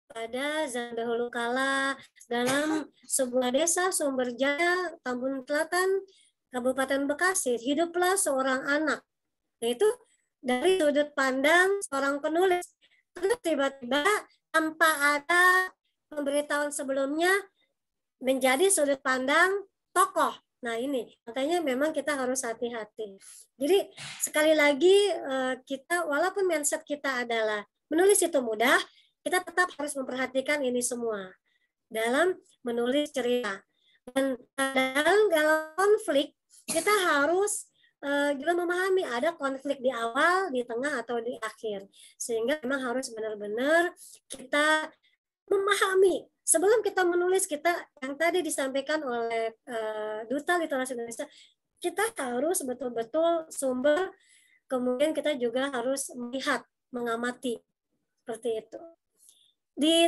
Pada zaman dahulu kala dalam sebuah desa Sumberjaya, Tambun Selatan, Kabupaten Bekasi, hiduplah seorang anak. Yaitu dari sudut pandang seorang penulis. Terus tiba-tiba tanpa ada pemberitahuan sebelumnya menjadi sudut pandang tokoh. Nah ini, makanya memang kita harus hati-hati. Jadi sekali lagi kita, walaupun mindset kita adalah menulis itu mudah, kita tetap harus memperhatikan ini semua dalam menulis cerita. Dan dalam konflik, kita harus juga memahami ada konflik di awal, di tengah, atau di akhir. Sehingga memang harus benar-benar kita memahami. Sebelum kita menulis, kita yang tadi disampaikan oleh Duta Literasi Indonesia, kita harus betul-betul sumber, kemudian kita juga harus melihat, mengamati. Seperti itu.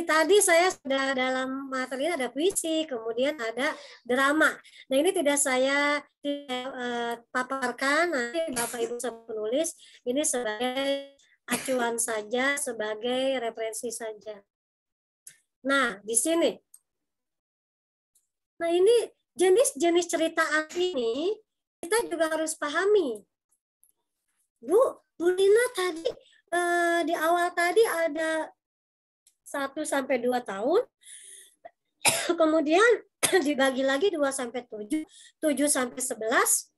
Tadi saya sudah dalam materi ada puisi, kemudian ada drama. Nah ini tidak saya paparkan, nanti Bapak Ibu penulis ini sebagai acuan saja, sebagai referensi saja. Nah di sini, nah ini jenis-jenis cerita ini kita juga harus pahami. Bu Lina tadi di awal tadi ada 1 sampai 2 tahun, kemudian dibagi lagi 2 sampai 7, 7 sampai 11,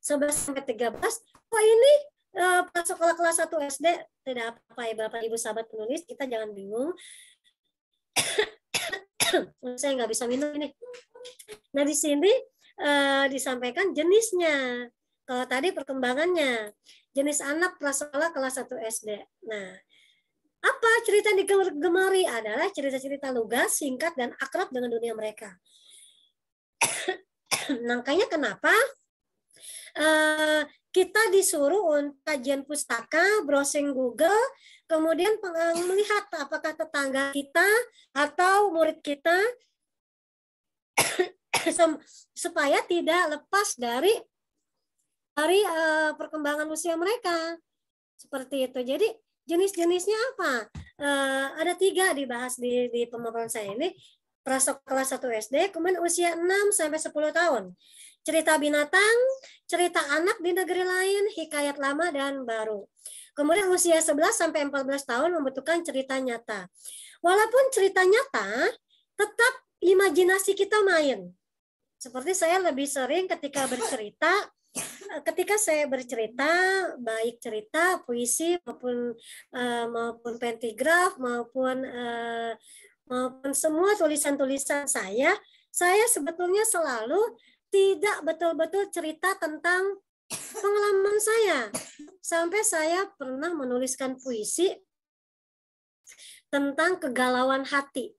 11 sampai 13. Oh ini sekolah kelas 1 SD, tidak apa-apa ya Bapak Ibu sahabat penulis, kita jangan bingung. Saya nggak bisa minum ini. Nah, di sini disampaikan jenisnya. Kalau tadi perkembangannya, jenis anak prasekolah kelas 1 SD. Nah, apa cerita yang digemari adalah cerita-cerita lugas, singkat, dan akrab dengan dunia mereka. Makanya kenapa kita disuruh untuk kajian pustaka, browsing Google, kemudian melihat apakah tetangga kita atau murid kita supaya tidak lepas dari perkembangan usia mereka. Seperti itu. Jadi jenis-jenisnya apa? Ada 3 dibahas di pemaparan saya ini. Prasekolah kelas 1 SD, kemudian usia 6 sampai 10 tahun. Cerita binatang, cerita anak di negeri lain, hikayat lama dan baru. Kemudian usia 11 sampai 14 tahun membutuhkan cerita nyata. Walaupun cerita nyata, tetap imajinasi kita main. Seperti saya lebih sering ketika saya bercerita, baik cerita, puisi maupun pentigraf maupun semua tulisan-tulisan saya sebetulnya selalu tidak betul-betul cerita tentang pengalaman saya. Sampai saya pernah menuliskan puisi tentang kegalauan hati.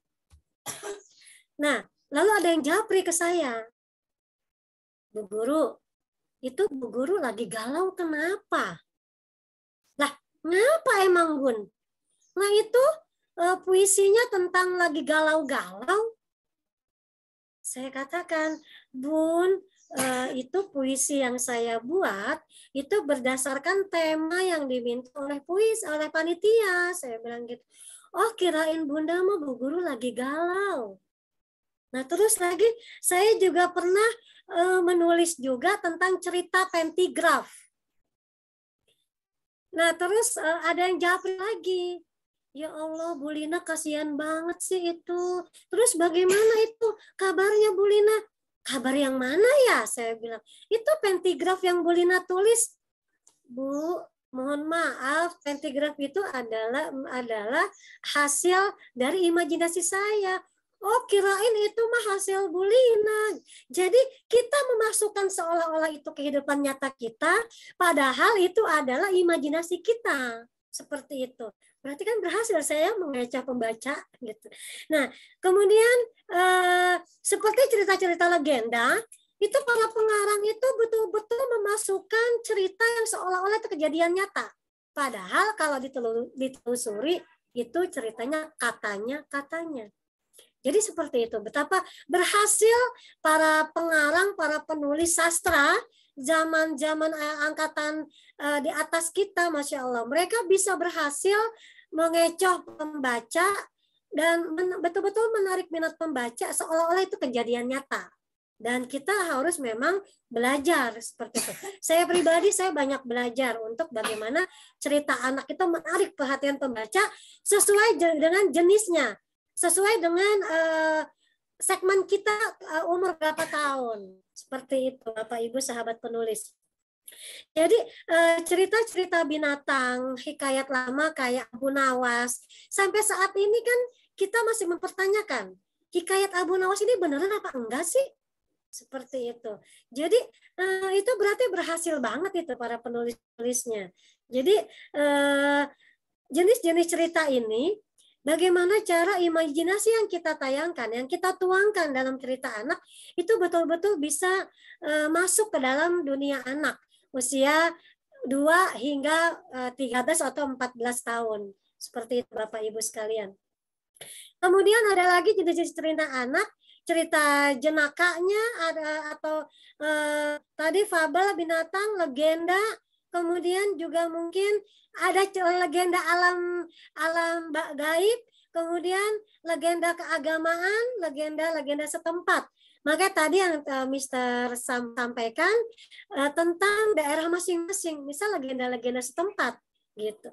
Nah, lalu ada yang japri ke saya, Bu Guru, itu Bu Guru lagi galau kenapa? Lah, ngapa emang Bun? Nah itu puisinya tentang lagi galau-galau. Saya katakan, Bun, itu puisi yang saya buat itu berdasarkan tema yang diminta oleh panitia. Saya bilang gitu. Oh, kirain Bunda mah Bu Guru lagi galau. Nah, terus lagi saya juga pernah menulis juga tentang cerita pentigraf. Nah, terus ada yang japri lagi. Ya Allah, Bu Lina kasihan banget sih itu. Terus bagaimana itu kabarnya Bu Lina? Kabar yang mana ya? Saya bilang, itu pentigraf yang Bu Lina tulis. Bu, mohon maaf, pentigraf itu adalah hasil dari imajinasi saya. Oh, kirain itu mah hasil Bu Lina. Jadi kita memasukkan seolah-olah itu kehidupan nyata kita, padahal itu adalah imajinasi kita. Seperti itu. Berarti kan berhasil saya mengecoh pembaca gitu. Nah, kemudian seperti cerita-cerita legenda, itu para pengarang itu betul-betul memasukkan cerita yang seolah-olah itu kejadian nyata. Padahal kalau ditelusuri itu ceritanya katanya. Jadi seperti itu. Betapa berhasil para pengarang, para penulis sastra zaman-zaman angkatan di atas kita, Masya Allah. Mereka bisa berhasil mengecoh pembaca dan betul-betul menarik minat pembaca seolah-olah itu kejadian nyata. Dan kita harus memang belajar seperti itu. Saya pribadi, saya banyak belajar untuk bagaimana cerita anak itu menarik perhatian pembaca sesuai dengan jenisnya, sesuai dengan segmen kita umur berapa tahun. Seperti itu, Bapak Ibu sahabat penulis. Jadi cerita-cerita binatang, hikayat lama kayak Abu Nawas, sampai saat ini kan kita masih mempertanyakan, hikayat Abu Nawas ini beneran apa enggak sih? Seperti itu. Jadi itu berarti berhasil banget itu para penulis-penulisnya. Jadi jenis-jenis cerita ini, bagaimana cara imajinasi yang kita tayangkan, yang kita tuangkan dalam cerita anak, itu betul-betul bisa masuk ke dalam dunia anak usia 2 hingga 13 atau 14 tahun. Seperti itu Bapak Ibu sekalian. Kemudian ada lagi jenis cerita anak, cerita jenakanya ada atau tadi fabel, binatang, legenda, kemudian juga mungkin ada legenda alam gaib, kemudian legenda keagamaan, legenda setempat. Maka tadi yang Mr. Sam sampaikan tentang daerah masing-masing, misal legenda-legenda setempat gitu.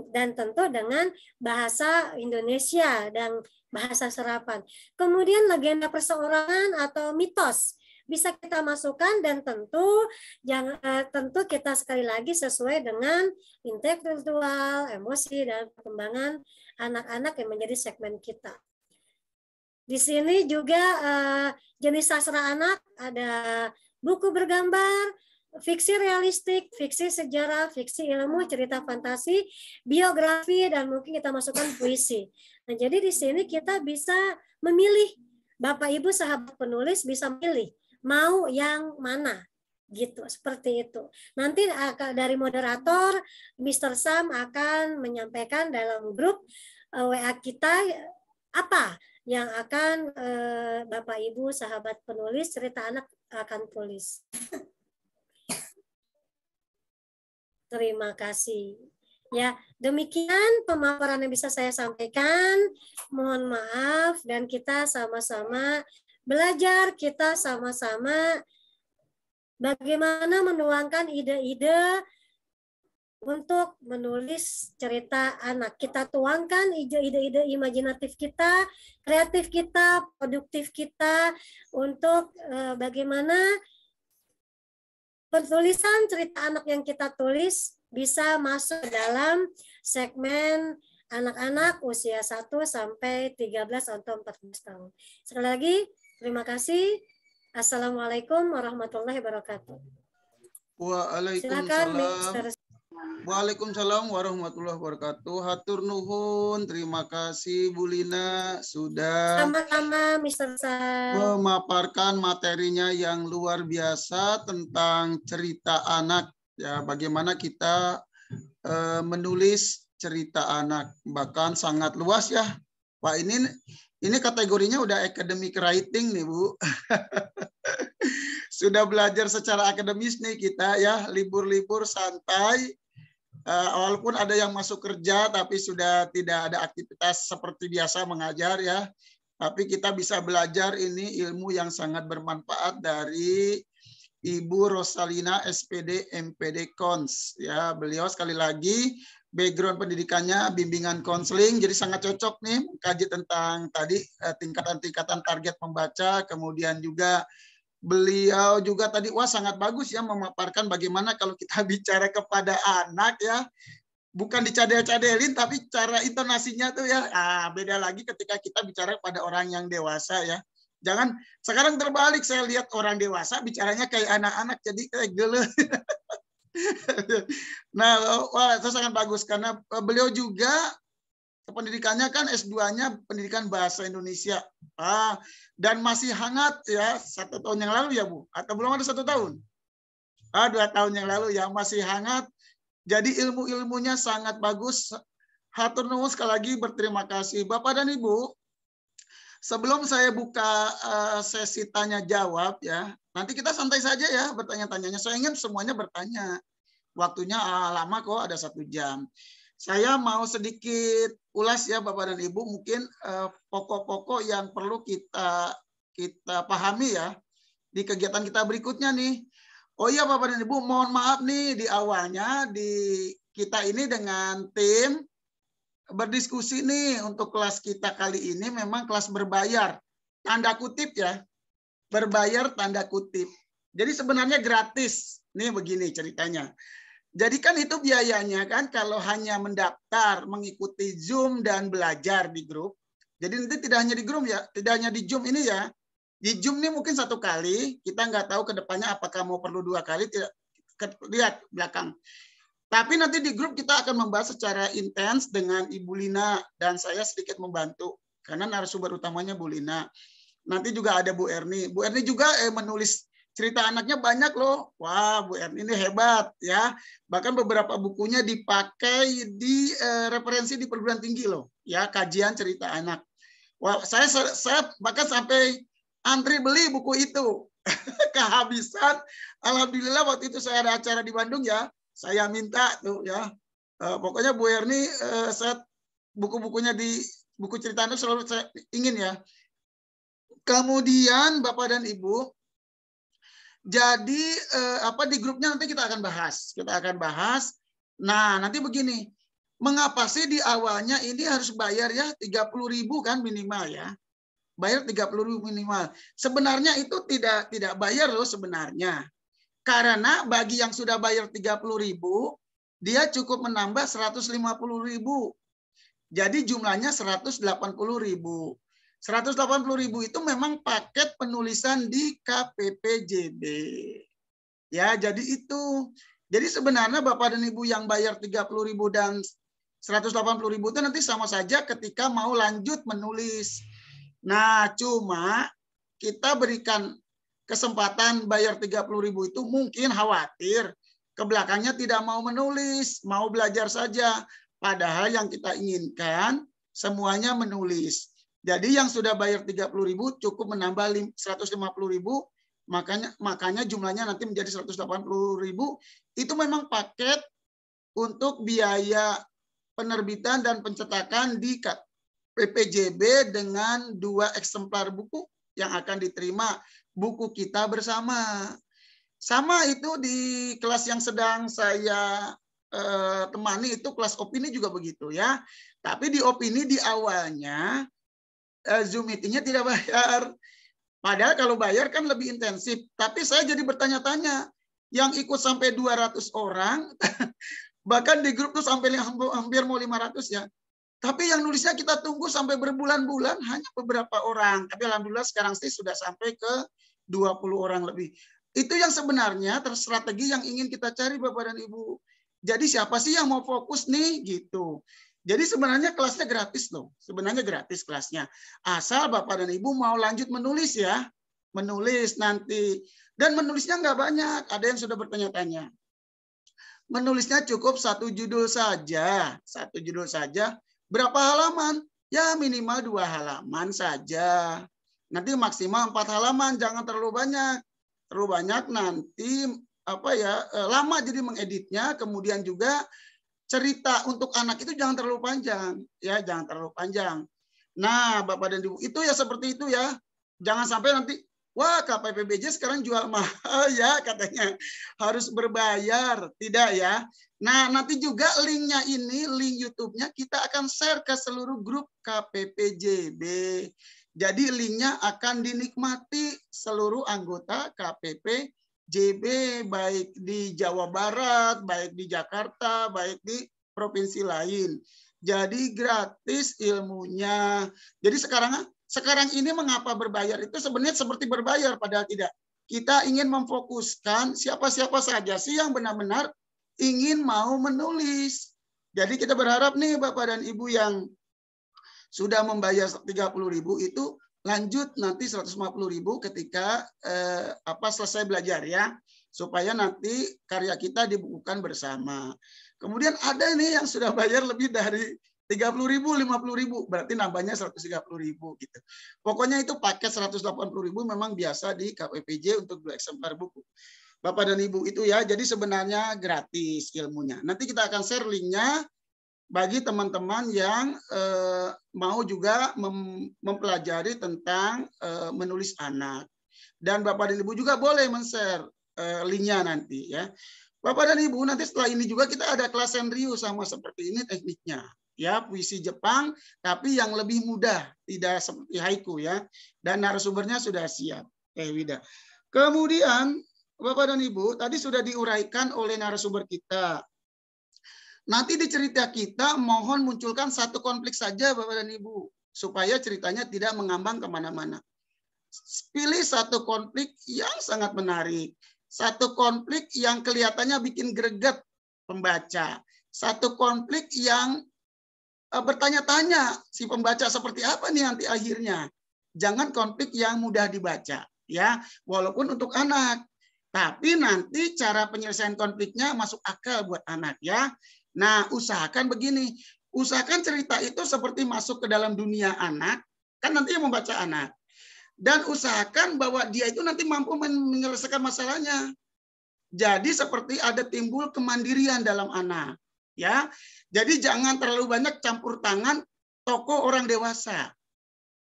Dan tentu dengan bahasa Indonesia dan bahasa serapan. Kemudian legenda perseorangan atau mitos bisa kita masukkan dan tentu kita sekali lagi sesuai dengan intelektual, emosi dan perkembangan anak-anak yang menjadi segmen kita. Di sini juga jenis sastra anak ada buku bergambar, fiksi realistik, fiksi sejarah, fiksi ilmu, cerita fantasi, biografi, dan mungkin kita masukkan puisi. Nah, jadi di sini kita bisa memilih, Bapak Ibu sahabat penulis bisa memilih mau yang mana, gitu, seperti itu. Nanti dari moderator, Mr. Sam akan menyampaikan dalam grup WA kita apa yang akan Bapak Ibu sahabat penulis cerita anak akan tulis. Terima kasih. Ya, demikian pemaparan yang bisa saya sampaikan. Mohon maaf dan kita sama-sama belajar, kita sama-sama bagaimana menuangkan ide-ide untuk menulis cerita anak. Kita tuangkan ide-ide imajinatif kita, kreatif kita, produktif kita untuk bagaimana penulisan cerita anak yang kita tulis bisa masuk dalam segmen anak-anak usia 1 sampai 13 atau 14 tahun. Sekali lagi, terima kasih. Assalamualaikum warahmatullahi wabarakatuh. Waalaikumsalam. Waalaikumsalam warahmatullahi wabarakatuh. Hatur nuhun, terima kasih Bu Lina sudah sama-sama Mr. Sam memaparkan materinya yang luar biasa tentang cerita anak. Ya, bagaimana kita menulis cerita anak, bahkan sangat luas ya. Pak, ini kategorinya udah academic writing nih Bu. Sudah belajar secara akademis nih kita ya, libur-libur santai. Walaupun ada yang masuk kerja tapi sudah tidak ada aktivitas seperti biasa mengajar ya. Tapi kita bisa belajar ini ilmu yang sangat bermanfaat dari Ibu Rosalina SPD MPD Kons ya. Beliau sekali lagi background pendidikannya bimbingan konseling, jadi sangat cocok nih mengkaji tentang tadi tingkatan-tingkatan target membaca, kemudian juga beliau juga tadi sangat bagus ya memaparkan bagaimana kalau kita bicara kepada anak ya, bukan dicadel-cadelin tapi cara intonasinya tuh ya beda lagi ketika kita bicara pada orang yang dewasa ya. Jangan sekarang terbalik, saya lihat orang dewasa bicaranya kayak anak-anak jadi kayak gele. Nah, itu sangat bagus karena beliau juga pendidikannya kan S2-nya pendidikan bahasa Indonesia. Dan masih hangat ya, 1 tahun yang lalu ya Bu? Atau belum ada 1 tahun? 2 tahun yang lalu ya, masih hangat. Jadi ilmu-ilmunya sangat bagus. Hatur nuhun sekali lagi berterima kasih. Bapak dan Ibu, sebelum saya buka sesi tanya jawab ya, nanti kita santai saja ya bertanya-tanyanya. Saya ingin semuanya bertanya. Waktunya lama kok, ada 1 jam. Saya mau sedikit ulas ya Bapak dan Ibu, mungkin pokok-pokok yang perlu kita pahami ya di kegiatan kita berikutnya nih. Oh iya Bapak dan Ibu, mohon maaf nih di awalnya kita ini dengan tim berdiskusi nih untuk kelas kita kali ini memang kelas berbayar, tanda kutip ya, berbayar tanda kutip. Jadi sebenarnya gratis. Nih begini ceritanya. Jadi kan itu biayanya kan kalau hanya mendaftar, mengikuti Zoom dan belajar di grup. Jadi nanti tidak hanya di grup ya, tidak hanya di Zoom ini ya. Di Zoom ini mungkin 1 kali, kita nggak tahu ke depannya apakah mau perlu 2 kali, tidak lihat belakang. Tapi nanti di grup kita akan membahas secara intens dengan Ibu Lina dan saya sedikit membantu karena narasumber utamanya Bu Lina. Nanti juga ada Bu Erni. Bu Erni juga menulis cerita anaknya banyak loh. Wah, Bu Erni ini hebat ya. Bahkan beberapa bukunya dipakai di referensi di perguruan tinggi loh. Ya, kajian cerita anak. Wah, saya bahkan sampai antri beli buku itu. Kehabisan. Alhamdulillah waktu itu saya ada acara di Bandung ya. Saya minta tuh ya. Pokoknya Bu Erni saya buku-bukunya di buku cerita anak selalu saya ingin ya. Kemudian Bapak dan Ibu, jadi di grupnya nanti kita akan bahas. Nah, nanti begini. Mengapa sih di awalnya ini harus bayar ya 30.000 kan minimal ya. Bayar 30.000 minimal. Sebenarnya itu tidak bayar loh sebenarnya. Karena bagi yang sudah bayar 30.000, dia cukup menambah 150.000. Jadi jumlahnya 180.000. 180.000 itu memang paket penulisan di KPPJB. Ya, jadi itu. Jadi sebenarnya Bapak dan Ibu yang bayar 30.000 dan 180.000 itu nanti sama saja ketika mau lanjut menulis. Nah, cuma kita berikan kesempatan bayar 30.000 itu mungkin khawatir ke belakangnya tidak mau menulis, mau belajar saja. Padahal yang kita inginkan semuanya menulis. Jadi yang sudah bayar 30.000 cukup menambah 150.000, makanya jumlahnya nanti menjadi 180.000. Itu memang paket untuk biaya penerbitan dan pencetakan di KPPJB dengan 2 eksemplar buku yang akan diterima, buku kita bersama. Sama itu di kelas yang sedang saya temani, itu kelas opini juga begitu ya. Tapi di opini di awalnya Zoom meetingnya tidak bayar. Padahal kalau bayar kan lebih intensif. Tapi saya jadi bertanya-tanya, yang ikut sampai 200 orang, bahkan di grup tuh sampai hampir mau 500 ya. Tapi yang nulisnya kita tunggu sampai berbulan-bulan hanya beberapa orang. Tapi alhamdulillah sekarang sih sudah sampai ke 20 orang lebih. Itu yang sebenarnya strategi yang ingin kita cari Bapak dan Ibu. Jadi siapa sih yang mau fokus nih gitu. Jadi sebenarnya kelasnya gratis loh. Sebenarnya gratis kelasnya. Asal Bapak dan Ibu mau lanjut menulis ya. Menulis nanti. Dan menulisnya nggak banyak. Ada yang sudah bertanya-tanya. Menulisnya cukup 1 judul saja. 1 judul saja. Berapa halaman? Ya minimal 2 halaman saja. Nanti maksimal 4 halaman. Jangan terlalu banyak. Terlalu banyak nanti lama jadi mengeditnya. Kemudian juga cerita untuk anak itu jangan terlalu panjang, ya jangan terlalu panjang. Nah, Bapak dan Ibu, itu ya seperti itu ya. Jangan sampai nanti, wah KPPBJ sekarang jual mahal ya katanya harus berbayar, tidak ya. Nah, nanti juga linknya ini, link YouTube-nya kita akan share ke seluruh grup KPPJB. Jadi linknya akan dinikmati seluruh anggota KPPJB. Baik di Jawa Barat, baik di Jakarta, baik di provinsi lain. Jadi gratis ilmunya. Jadi sekarang ini mengapa berbayar itu sebenarnya seperti berbayar padahal tidak. Kita ingin memfokuskan siapa-siapa saja sih yang benar-benar ingin mau menulis. Jadi kita berharap nih Bapak dan Ibu yang sudah membayar 30.000 itu lanjut nanti 150.000 ketika selesai belajar ya, supaya nanti karya kita dibukukan bersama. Kemudian ada nih yang sudah bayar lebih dari 30.000, 50.000, berarti nambahnya 130.000 gitu. Pokoknya itu paket 180.000 memang biasa di KPPJ untuk 2 eksemplar buku. Bapak dan Ibu itu ya, jadi sebenarnya gratis ilmunya. Nanti kita akan share linknya bagi teman-teman yang mau juga mempelajari tentang menulis anak. Dan Bapak dan Ibu juga boleh men-share linknya nanti ya. Bapak dan Ibu, nanti setelah ini juga kita ada kelas Senryu sama seperti ini tekniknya. Ya, puisi Jepang, tapi yang lebih mudah, tidak seperti haiku ya. Dan narasumbernya sudah siap. Wida. Kemudian, Bapak dan Ibu, tadi sudah diuraikan oleh narasumber kita. Nanti di cerita kita mohon munculkan 1 konflik saja Bapak dan Ibu. Supaya ceritanya tidak mengambang kemana-mana. Pilih 1 konflik yang sangat menarik. 1 konflik yang kelihatannya bikin greget pembaca. 1 konflik yang bertanya-tanya si pembaca seperti apa nih nanti akhirnya. Jangan konflik yang mudah dibaca. Ya, walaupun untuk anak. Tapi nanti cara penyelesaian konfliknya masuk akal buat anak ya. Nah, usahakan begini. Usahakan cerita itu seperti masuk ke dalam dunia anak. Kan nanti yang membaca anak. Dan usahakan bahwa dia itu nanti mampu menyelesaikan masalahnya. Jadi seperti ada timbul kemandirian dalam anak. Ya, jadi jangan terlalu banyak campur tangan tokoh orang dewasa.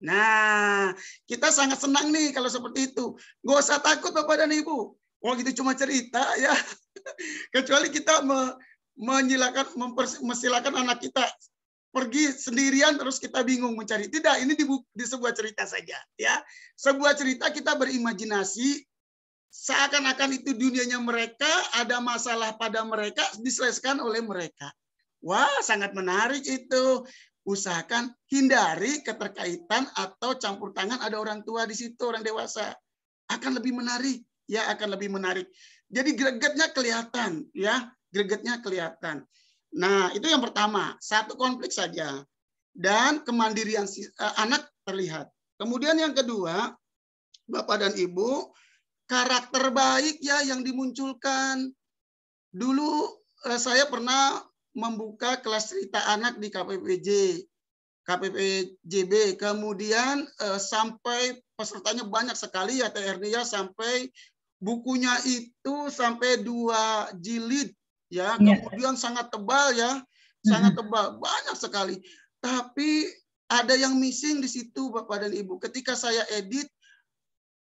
Nah, kita sangat senang nih kalau seperti itu. Nggak usah takut Bapak dan Ibu. Wah, gitu cuma cerita ya. Kecuali kita mesilakan anak kita pergi sendirian terus kita bingung mencari. Tidak, ini di sebuah cerita saja ya. Sebuah cerita kita berimajinasi seakan-akan itu dunianya mereka, ada masalah pada mereka diselesaikan oleh mereka. Wah, sangat menarik itu. usahakan hindari keterkaitan atau campur tangan ada orang tua di situ, orang dewasa. Akan lebih menarik, ya, akan lebih menarik. Jadi gregetnya kelihatan, ya, gregetnya kelihatan. Nah, itu yang pertama, satu konflik saja. Dan kemandirian anak terlihat. Kemudian yang kedua, Bapak dan Ibu, karakter baik ya yang dimunculkan. Dulu saya pernah membuka kelas cerita anak di KPPJB. Kemudian sampai pesertanya banyak sekali ya TRD-nya, sampai bukunya itu sampai 2 jilid ya. Kemudian sangat tebal ya, sangat tebal, banyak sekali. Tapi ada yang missing di situ Bapak dan Ibu. Ketika saya edit,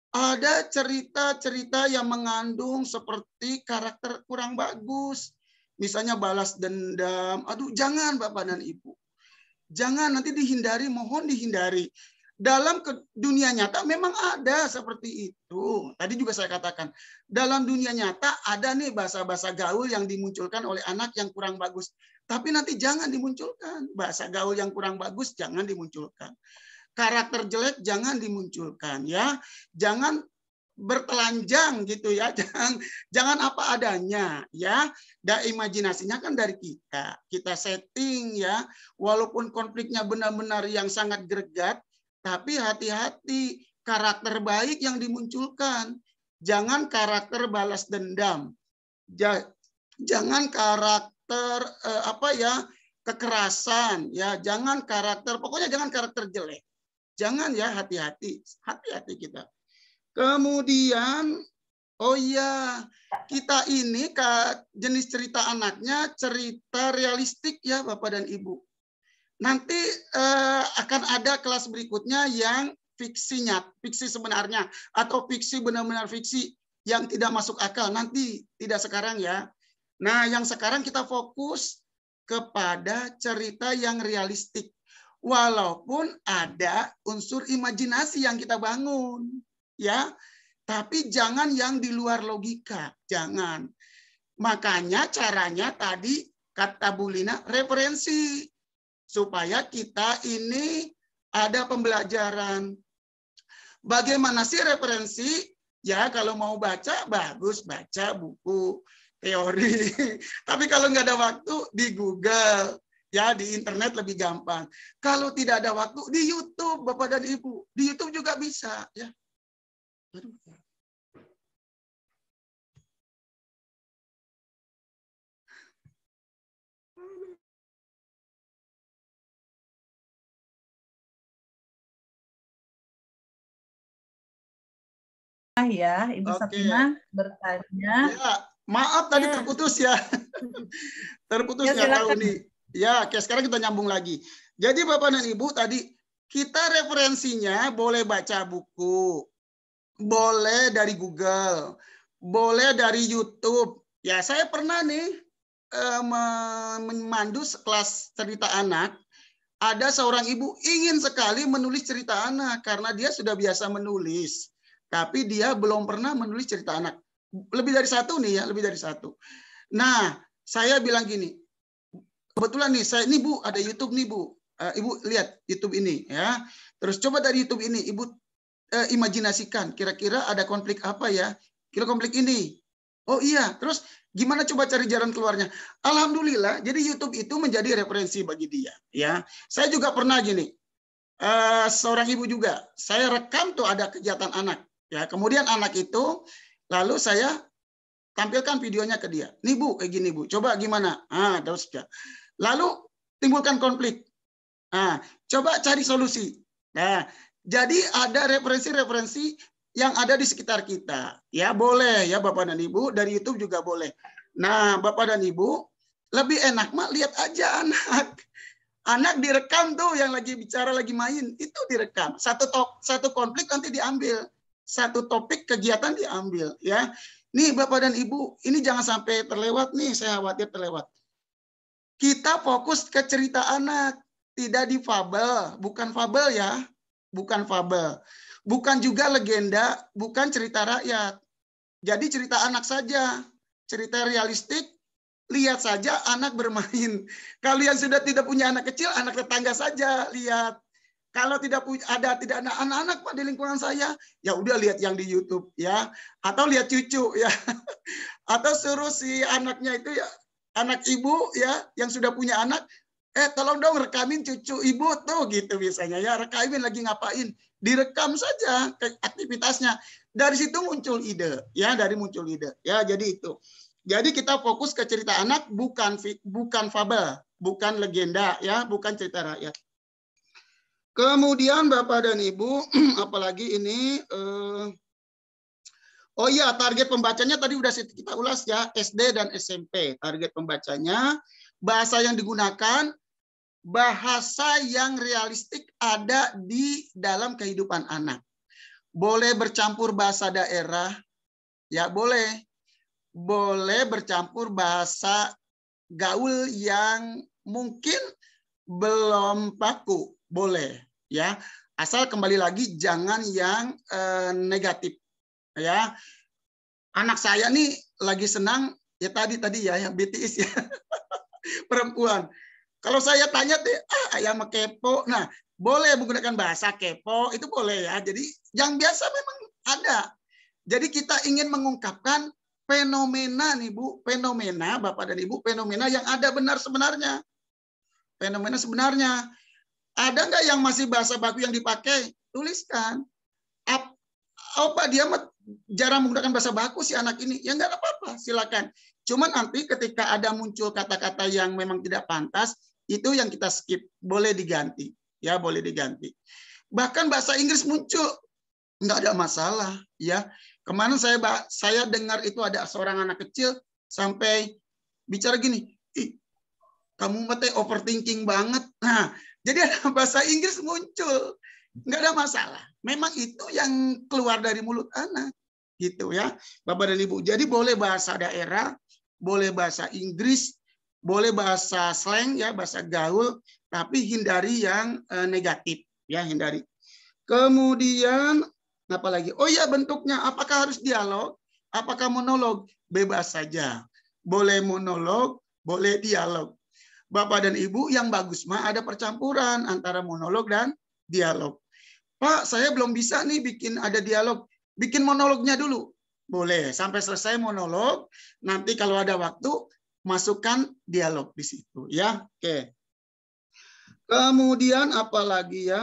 ada cerita-cerita yang mengandung seperti karakter kurang bagus. Misalnya balas dendam. Aduh, jangan Bapak dan Ibu. Jangan, nanti dihindari, mohon dihindari. Dalam dunia nyata memang ada seperti itu. Tadi juga saya katakan, dalam dunia nyata ada nih bahasa-bahasa gaul yang dimunculkan oleh anak yang kurang bagus. Tapi nanti jangan dimunculkan. Bahasa gaul yang kurang bagus jangan dimunculkan. Karakter jelek jangan dimunculkan ya. Jangan bertelanjang gitu ya. Jangan apa adanya ya. Dan imajinasinya kan dari kita. Kita setting ya. Walaupun konfliknya benar-benar yang sangat greget, tapi hati-hati karakter baik yang dimunculkan. Jangan karakter balas dendam. Jangan karakter kekerasan ya. Jangan karakter, pokoknya jangan karakter jelek. Jangan ya, hati-hati. Hati-hati kita. Kemudian oh iya, kita ini jenis cerita anaknya cerita realistik ya Bapak dan Ibu. Nanti akan ada kelas berikutnya yang fiksinya, fiksi sebenarnya, atau fiksi benar-benar fiksi yang tidak masuk akal. Nanti tidak sekarang ya. Nah, yang sekarang kita fokus kepada cerita yang realistik. Walaupun ada unsur imajinasi yang kita bangun, ya. Tapi jangan yang di luar logika, jangan. Makanya caranya tadi kata Bu Lina, referensi. Supaya kita ini ada pembelajaran. Bagaimana sih referensi? Ya kalau mau baca, bagus baca buku teori. Tapi kalau nggak ada waktu, di Google. Ya di internet lebih gampang. Kalau tidak ada waktu, di YouTube Bapak dan Ibu. Di YouTube juga bisa. Ya. Ya, Ibu Satina bertanya. Ya, maaf tadi terputus ya. Terputus ya tahu nih. Ya, oke, sekarang kita nyambung lagi. Jadi Bapak dan Ibu tadi kita referensinya boleh baca buku, boleh dari Google, boleh dari YouTube. Ya, saya pernah nih memandu kelas cerita anak. Ada seorang ibu ingin sekali menulis cerita anak karena dia sudah biasa menulis. Tapi dia belum pernah menulis cerita anak. Lebih dari satu nih ya, lebih dari satu. Nah, saya bilang gini, kebetulan nih, saya ini Bu, ada YouTube nih Bu. Ibu lihat YouTube ini ya. Terus coba dari YouTube ini, Ibu imajinasikan, kira-kira ada konflik apa ya? Kira konflik ini. Oh iya, terus gimana coba cari jalan keluarnya? Alhamdulillah, jadi YouTube itu menjadi referensi bagi dia. Ya, saya juga pernah gini. Seorang ibu juga, saya rekam tuh ada kegiatan anak. Ya, kemudian anak itu, lalu saya tampilkan videonya ke dia. Nih Bu, kayak gini Bu, coba gimana? Terus ya. Lalu timbulkan konflik. Coba cari solusi. Nah, jadi ada referensi-referensi yang ada di sekitar kita. Ya boleh ya Bapak dan Ibu, dari YouTube juga boleh. Nah Bapak dan Ibu, lebih enak mah lihat aja anak. Anak direkam tuh yang lagi bicara, lagi main, itu direkam. Satu konflik nanti diambil. Satu topik kegiatan diambil ya. Nih Bapak dan Ibu, ini jangan sampai terlewat nih, saya khawatir terlewat. Kita fokus ke cerita anak, tidak di fabel, bukan fabel ya, bukan fabel. Bukan juga legenda, bukan cerita rakyat. Jadi cerita anak saja, cerita realistik, lihat saja anak bermain. Kalau yang sudah tidak punya anak kecil, anak tetangga saja lihat. Kalau tidak ada anak-anak Pak di lingkungan saya, ya udah lihat yang di YouTube ya, atau lihat cucu ya, atau suruh si anaknya itu ya, anak ibu ya yang sudah punya anak, tolong dong rekamin cucu ibu tuh gitu biasanya ya, rekamin lagi ngapain, direkam saja aktivitasnya. Dari situ muncul ide ya, muncul ide ya. Jadi itu. Jadi kita fokus ke cerita anak, bukan fabel, bukan legenda ya, bukan cerita rakyat. Kemudian Bapak dan Ibu, apalagi ini oh iya, target pembacanya tadi udah kita ulas ya, SD dan SMP. Target pembacanya, bahasa yang digunakan, bahasa yang realistik ada di dalam kehidupan anak. Boleh bercampur bahasa daerah, ya boleh. Boleh bercampur bahasa gaul yang mungkin belum baku, boleh ya. Asal kembali lagi jangan yang negatif ya. Anak saya nih lagi senang ya tadi ya yang BTS ya. Perempuan. Kalau saya tanya deh, ayam kepo. Nah, boleh menggunakan bahasa kepo, itu boleh ya. Jadi yang biasa memang ada. Jadi kita ingin mengungkapkan fenomena nih Bu, fenomena Bapak dan Ibu, fenomena yang ada benar sebenarnya. Fenomena sebenarnya. Ada nggak yang masih bahasa baku yang dipakai? Tuliskan. Apa dia jarang menggunakan bahasa baku si anak ini? Ya nggak apa-apa, silakan. Cuma nanti ketika ada muncul kata-kata yang memang tidak pantas, itu yang kita skip, boleh diganti. Ya, boleh diganti. Bahkan bahasa Inggris muncul, nggak ada masalah. Ya, kemarin saya dengar itu ada seorang anak kecil sampai bicara gini, ih, kamu mati overthinking banget. Nah, jadi ada bahasa Inggris muncul, nggak ada masalah. Memang itu yang keluar dari mulut anak, gitu ya, Bapak dan Ibu. Jadi boleh bahasa daerah, boleh bahasa Inggris, boleh bahasa slang ya, bahasa gaul, tapi hindari yang negatif ya, hindari. Kemudian apalagi? Oh ya, bentuknya apakah harus dialog? Apakah monolog? Bebas saja. Boleh monolog, boleh dialog. Bapak dan Ibu, yang bagus mah ada percampuran antara monolog dan dialog. Pak, saya belum bisa nih bikin ada dialog. Bikin monolognya dulu. Boleh, sampai selesai monolog. Nanti kalau ada waktu, masukkan dialog di situ. Ya, oke. Kemudian apalagi ya?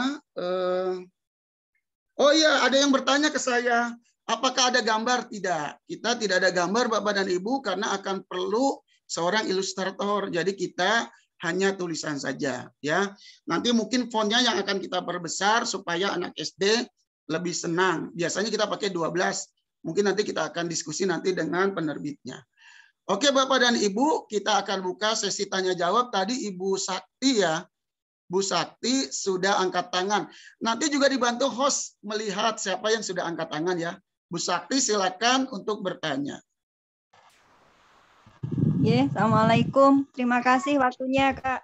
Oh iya, ada yang bertanya ke saya, apakah ada gambar? Tidak, kita tidak ada gambar Bapak dan Ibu karena akan perlu seorang ilustrator. Jadi kita hanya tulisan saja ya. Nanti mungkin fontnya yang akan kita perbesar supaya anak SD lebih senang. Biasanya kita pakai 12. Mungkin nanti kita akan diskusi nanti dengan penerbitnya. Oke Bapak dan Ibu, kita akan buka sesi tanya jawab. Tadi Ibu Sakti ya. Bu Sakti sudah angkat tangan. Nanti juga dibantu host melihat siapa yang sudah angkat tangan ya. Bu Sakti silakan untuk bertanya. Ya, Assalamualaikum. Terima kasih waktunya Kak.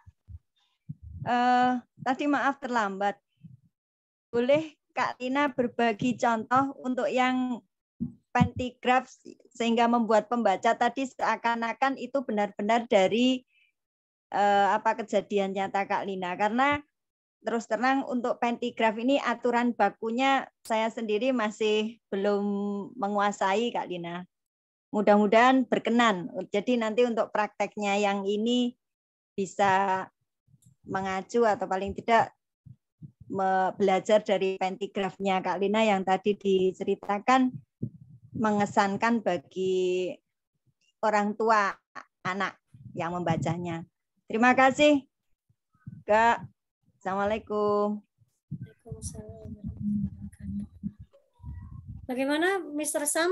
Tadi maaf terlambat. Boleh Kak Tina berbagi contoh untuk yang pentigraf sehingga membuat pembaca tadi seakan-akan itu benar-benar dari kejadian nyata Kak Lina, karena terus terang untuk pentigraf ini aturan bakunya saya sendiri masih belum menguasai Kak Lina. Mudah-mudahan berkenan. Jadi nanti untuk prakteknya yang ini bisa mengacu atau paling tidak belajar dari pentigrafnya Kak Lina yang tadi diceritakan, mengesankan bagi orang tua anak yang membacanya. Terima kasih, Kak. Assalamualaikum. Bagaimana, Mr. Sam?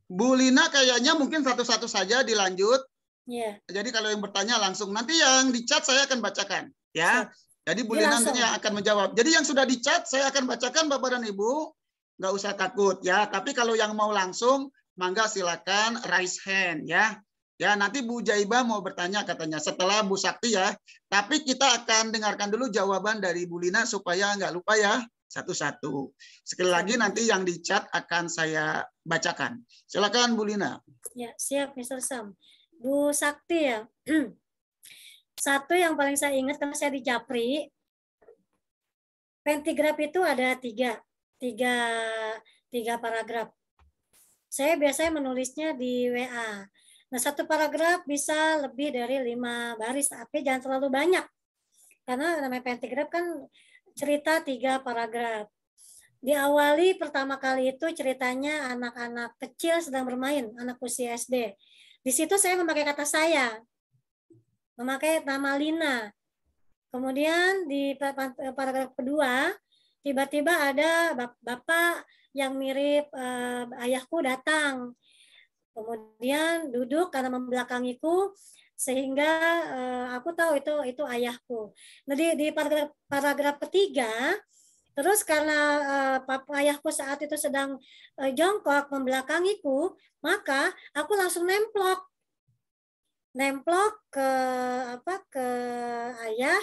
Bu Lina kayaknya mungkin satu-satu saja dilanjut. Yeah. Jadi kalau yang bertanya langsung, nanti yang di chat saya akan bacakan. Ya. Jadi Bu Lina nantinya akan menjawab. Jadi yang sudah di chat saya akan bacakan Bapak dan Ibu. Nggak usah takut ya. Tapi kalau yang mau langsung, mangga silakan raise hand ya. Ya, nanti Bu Jaibah mau bertanya katanya setelah Bu Sakti ya. Tapi kita akan dengarkan dulu jawaban dari Bu Lina supaya nggak lupa ya. satu-satu. Sekali lagi nanti yang di chat akan saya bacakan. Silakan Bu Lina. Ya, siap Mr. Sam. Bu Sakti ya. Satu yang paling saya ingat karena saya di Japri, pentigraf itu ada tiga paragraf. Saya biasanya menulisnya di WA. Nah, satu paragraf bisa lebih dari 5 baris, tapi jangan terlalu banyak. Karena namanya pentigraf kan cerita 3 paragraf. Diawali pertama kali itu ceritanya anak-anak kecil sedang bermain, anak usia SD. Di situ saya memakai kata saya, memakai nama Lina. Kemudian di paragraf kedua, tiba-tiba ada bapak yang mirip ayahku datang. Kemudian duduk karena membelakangiku, sehingga aku tahu itu ayahku. Nah, di paragraf ketiga, terus karena ayahku saat itu sedang jongkok membelakangiku, maka aku langsung nemplok ke ayah,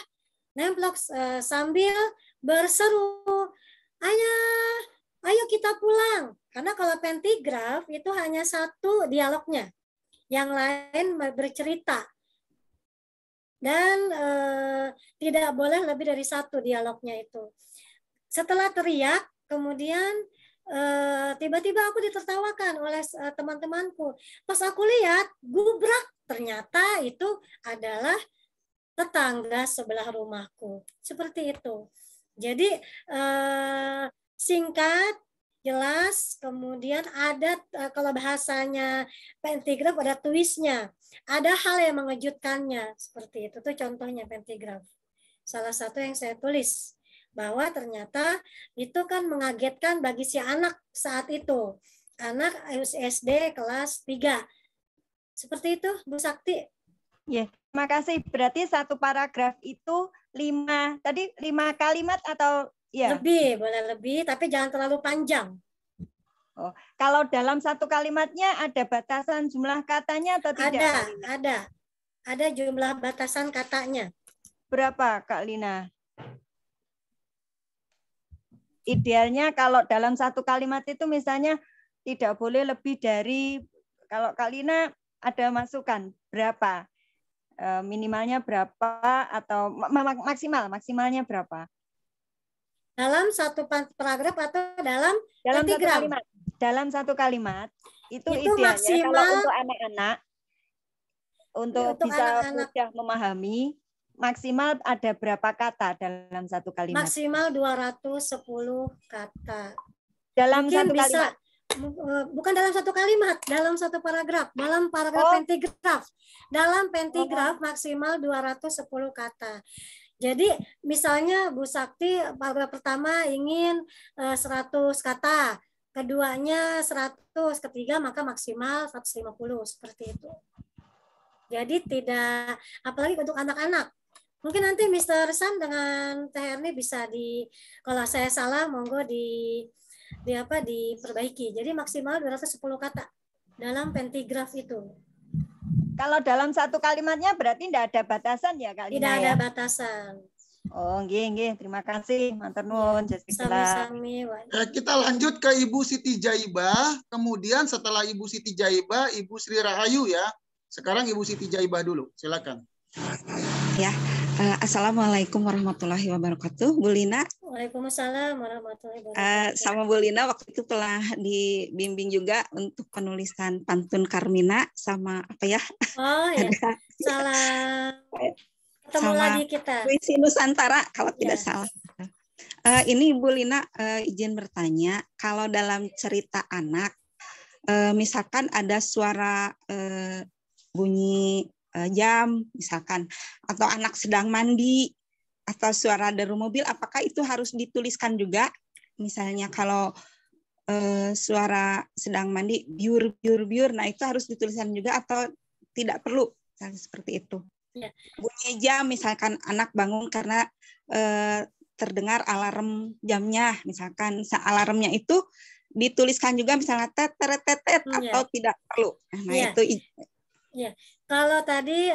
nemplok sambil berseru, ayah, ayo kita pulang. Karena kalau pentigraf itu hanya satu dialognya, yang lain bercerita. Dan tidak boleh lebih dari satu dialognya itu. Setelah teriak, kemudian tiba-tiba aku ditertawakan oleh teman-temanku. Pas aku lihat, gubrak, ternyata itu adalah tetangga sebelah rumahku. Seperti itu. Jadi singkat, jelas, kemudian ada kalau bahasanya pentigraf ada twistnya, ada hal yang mengejutkannya, seperti itu. Tuh contohnya pentigraf. Salah satu yang saya tulis bahwa ternyata itu kan mengagetkan bagi si anak saat itu, anak SD kelas 3. Seperti itu, Bu Sakti. Ya, terima kasih. Berarti satu paragraf itu 5 kalimat atau ya? Lebih, boleh lebih, tapi jangan terlalu panjang. Oh, kalau dalam satu kalimatnya ada batasan jumlah katanya atau tidak? Ada jumlah batasan katanya. Berapa, Kak Lina? Idealnya kalau dalam satu kalimat itu misalnya tidak boleh lebih dari, kalau Kak Lina ada masukan berapa? Minimalnya berapa atau maksimalnya berapa? Dalam satu paragraf atau dalam satu kalimat? Dalam satu kalimat itu idealnya maksimal, kalau untuk anak-anak untuk bisa mudah memahami, maksimal ada berapa kata dalam satu kalimat? Maksimal 210 kata. Dalam mungkin satu bisa, kalimat? Bukan dalam satu kalimat, dalam satu paragraf. Dalam paragraf pentigraf. Dalam pentigraf maksimal 210 kata. Jadi misalnya Bu Sakti paragraf pertama ingin 100 kata, keduanya 100, ketiga maka maksimal 150, seperti itu. Jadi tidak, apalagi untuk anak-anak. Mungkin nanti Mr. Sam dengan Teh Erni bisa kalau saya salah monggo diperbaiki. Jadi maksimal 210 kata dalam pentigraf itu. Kalau dalam satu kalimatnya berarti tidak ada batasan ya Kak Lina? Tidak ada batasan. Oh, nggih. Terima kasih, matur nuwun. Sami-sami. Kita lanjut ke Ibu Siti Jaibah. Kemudian setelah Ibu Siti Jaibah, Ibu Sri Rahayu ya. Sekarang Ibu Siti Jaibah dulu. Silakan. Ya. Assalamualaikum warahmatullahi wabarakatuh, Bu Lina. Waalaikumsalam warahmatullahi wabarakatuh. Sama Bu Lina waktu itu telah dibimbing juga untuk penulisan pantun Karmina sama apa ya? Oh ya. Salam. Ketemu lagi kita. Puisi Nusantara kalau tidak salah. Ini Bu Lina izin bertanya, kalau dalam cerita anak, misalkan ada suara bunyi jam misalkan, atau anak sedang mandi, atau suara deru mobil, apakah itu harus dituliskan juga? Misalnya kalau suara sedang mandi, biur, nah itu harus dituliskan juga atau tidak perlu? Misalnya seperti itu. Ya. Bunyi jam, misalkan anak bangun karena terdengar alarm jamnya, misalkan alarmnya itu dituliskan juga misalnya tetet atau tidak perlu. Nah itu. Ya, kalau tadi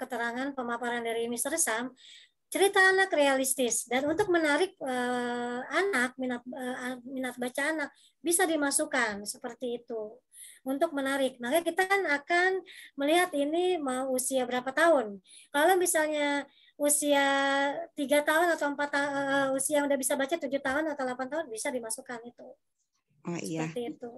keterangan pemaparan dari Mr. Sam, cerita anak realistis, dan untuk menarik anak, minat baca anak bisa dimasukkan seperti itu untuk menarik. Maka kita kan akan melihat ini mau usia berapa tahun. Kalau misalnya usia 3 tahun atau 4 usia yang udah bisa baca 7 tahun atau 8 tahun bisa dimasukkan itu. Oh iya. Seperti itu.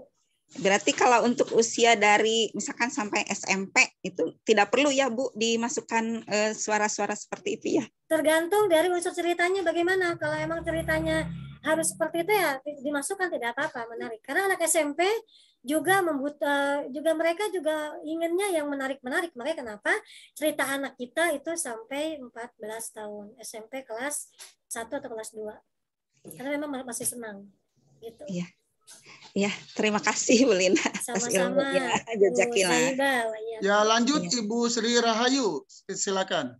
Berarti kalau untuk usia dari misalkan sampai SMP itu tidak perlu ya Bu dimasukkan suara-suara seperti itu ya? Tergantung dari unsur ceritanya bagaimana. Kalau emang ceritanya harus seperti itu ya dimasukkan, tidak apa-apa, menarik. Karena anak SMP juga juga mereka juga inginnya yang menarik-menarik. Makanya kenapa cerita anak kita itu sampai 14 tahun, SMP kelas 1 atau kelas 2. Karena memang masih senang gitu. Iya. Ya, terima kasih Bu Lina atas ilmunya. Jazakillah. Ya, lanjut Ibu Sri Rahayu, silakan.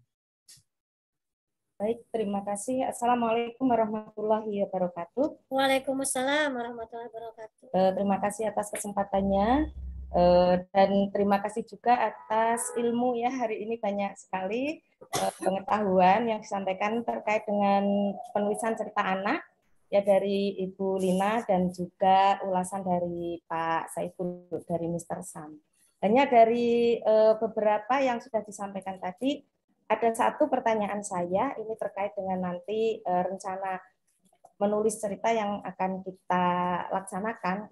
Baik, terima kasih. Assalamualaikum warahmatullahi wabarakatuh. Waalaikumsalam warahmatullahi wabarakatuh. Terima kasih atas kesempatannya dan terima kasih juga atas ilmu ya, hari ini banyak sekali pengetahuan yang disampaikan terkait dengan penulisan cerita anak ya dari Ibu Lina dan juga ulasan dari Pak Saiful dari Mr. Sam. Hanya dari beberapa yang sudah disampaikan tadi, ada satu pertanyaan saya ini terkait dengan nanti rencana menulis cerita yang akan kita laksanakan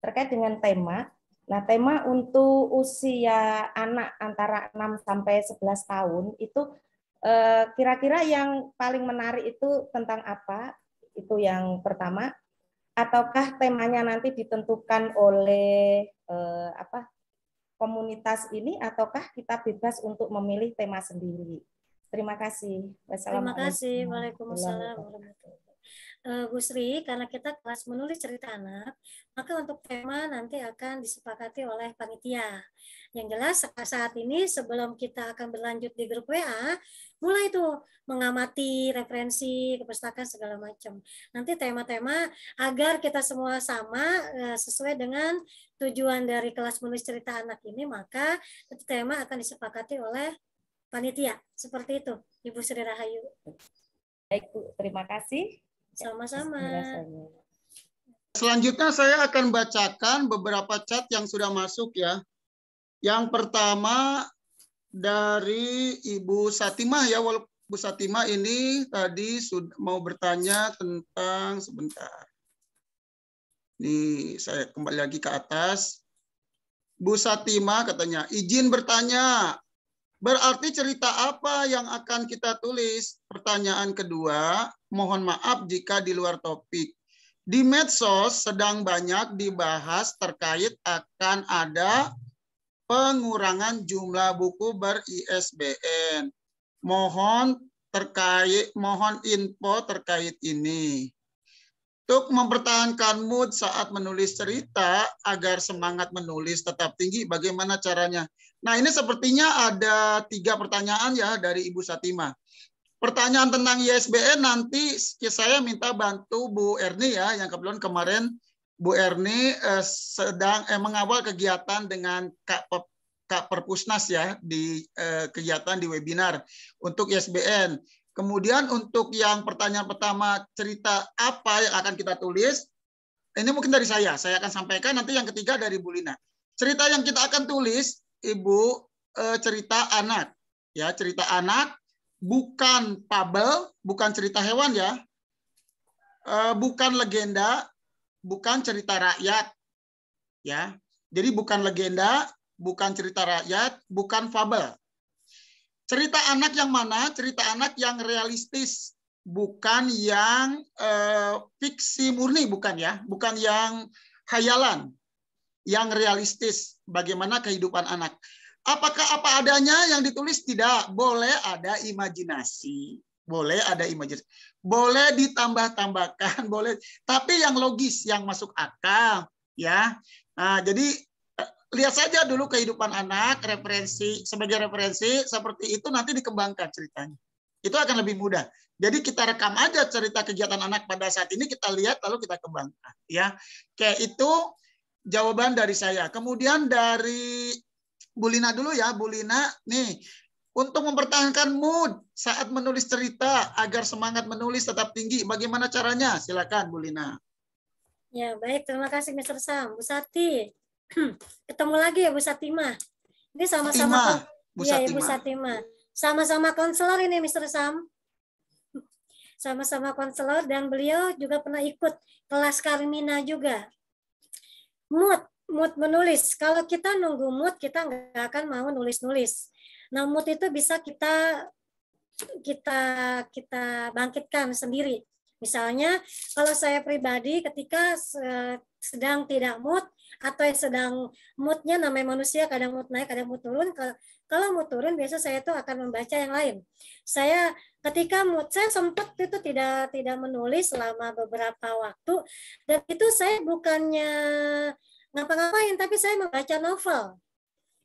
terkait dengan tema. Nah, tema untuk usia anak antara 6 sampai 11 tahun itu kira-kira yang paling menarik itu tentang apa? Itu yang pertama. Ataukah temanya nanti ditentukan oleh komunitas ini, ataukah kita bebas untuk memilih tema sendiri? Terima kasih. Terima kasih. Waalaikumsalam warahmatullahi wabarakatuh. Bu Sri, karena kita kelas menulis cerita anak, maka untuk tema nanti akan disepakati oleh panitia. Yang jelas saat ini sebelum kita akan berlanjut di grup WA, mulai tuh mengamati referensi ke perpustakaan segala macam. Nanti tema-tema agar kita semua sama sesuai dengan tujuan dari kelas menulis cerita anak ini, maka tema akan disepakati oleh panitia. Seperti itu, Ibu Sri Rahayu. Baik, Bu. Terima kasih. Sama-sama. Selanjutnya saya akan bacakan beberapa chat yang sudah masuk ya. Yang pertama dari Ibu Satimah ya. Bu Satimah ini tadi sudah mau bertanya tentang, sebentar. Nih saya kembali lagi ke atas. Bu Satimah katanya, izin bertanya. Berarti cerita apa yang akan kita tulis? Pertanyaan kedua, mohon maaf jika di luar topik. Di medsos sedang banyak dibahas terkait akan ada pengurangan jumlah buku ber-ISBN. Mohon info terkait ini. Untuk mempertahankan mood saat menulis cerita agar semangat menulis tetap tinggi, bagaimana caranya? Nah, ini sepertinya ada 3 pertanyaan ya dari Ibu Satimah. Pertanyaan tentang ISBN nanti saya minta bantu Bu Erni ya, yang kebetulan kemarin Bu Erni sedang mengawal kegiatan dengan Kak Perpusnas ya di kegiatan di webinar untuk ISBN. Kemudian untuk yang pertanyaan pertama, cerita apa yang akan kita tulis, ini mungkin dari saya akan sampaikan. Nanti yang ketiga dari Bu Lina. Cerita yang kita akan tulis, Ibu, cerita anak. Ya, cerita anak, bukan fabel, bukan cerita hewan ya. Bukan legenda, bukan cerita rakyat. Ya. Jadi bukan legenda, bukan cerita rakyat, bukan fabel. Cerita anak yang mana? Cerita anak yang realistis, bukan yang fiksi murni, bukan ya, bukan yang khayalan, yang realistis. Bagaimana kehidupan anak? Apakah apa adanya yang ditulis? Tidak, boleh ada imajinasi, boleh ada imajinasi, boleh ditambah-tambahkan, boleh, tapi yang logis, yang masuk akal, ya. Nah, jadi lihat saja dulu kehidupan anak, referensi, sebagai referensi, seperti itu nanti dikembangkan ceritanya. Itu akan lebih mudah. Jadi kita rekam aja cerita kegiatan anak pada saat ini, kita lihat, lalu kita kembangkan. Ya, kayak itu jawaban dari saya. Kemudian dari Bu Lina dulu ya, Bu Lina, nih, Untuk mempertahankan mood saat menulis cerita agar semangat menulis tetap tinggi, bagaimana caranya? Silakan Bu Lina. Ya, baik. Terima kasih Mr. Sam. Bu Sati. Ketemu lagi ya Bu Satima. Ini sama-sama Bu ya, Ibu Satima. Satima. Sama-sama konselor ini Mr. Sam. Sama-sama konselor dan beliau juga pernah ikut kelas Carmina juga. Mood menulis. Kalau kita nunggu mood, kita nggak akan mau nulis-nulis. Nah, mood itu bisa kita bangkitkan sendiri. Misalnya, kalau saya pribadi ketika sedang tidak mood atau sedang moodnya, namanya manusia, kadang mood naik, kadang mood turun. Kalau mood turun, biasa saya tuh akan membaca yang lain. Saya ketika mood, saya sempat itu tidak menulis selama beberapa waktu, dan itu saya bukannya ngapa-ngapain, tapi saya membaca novel.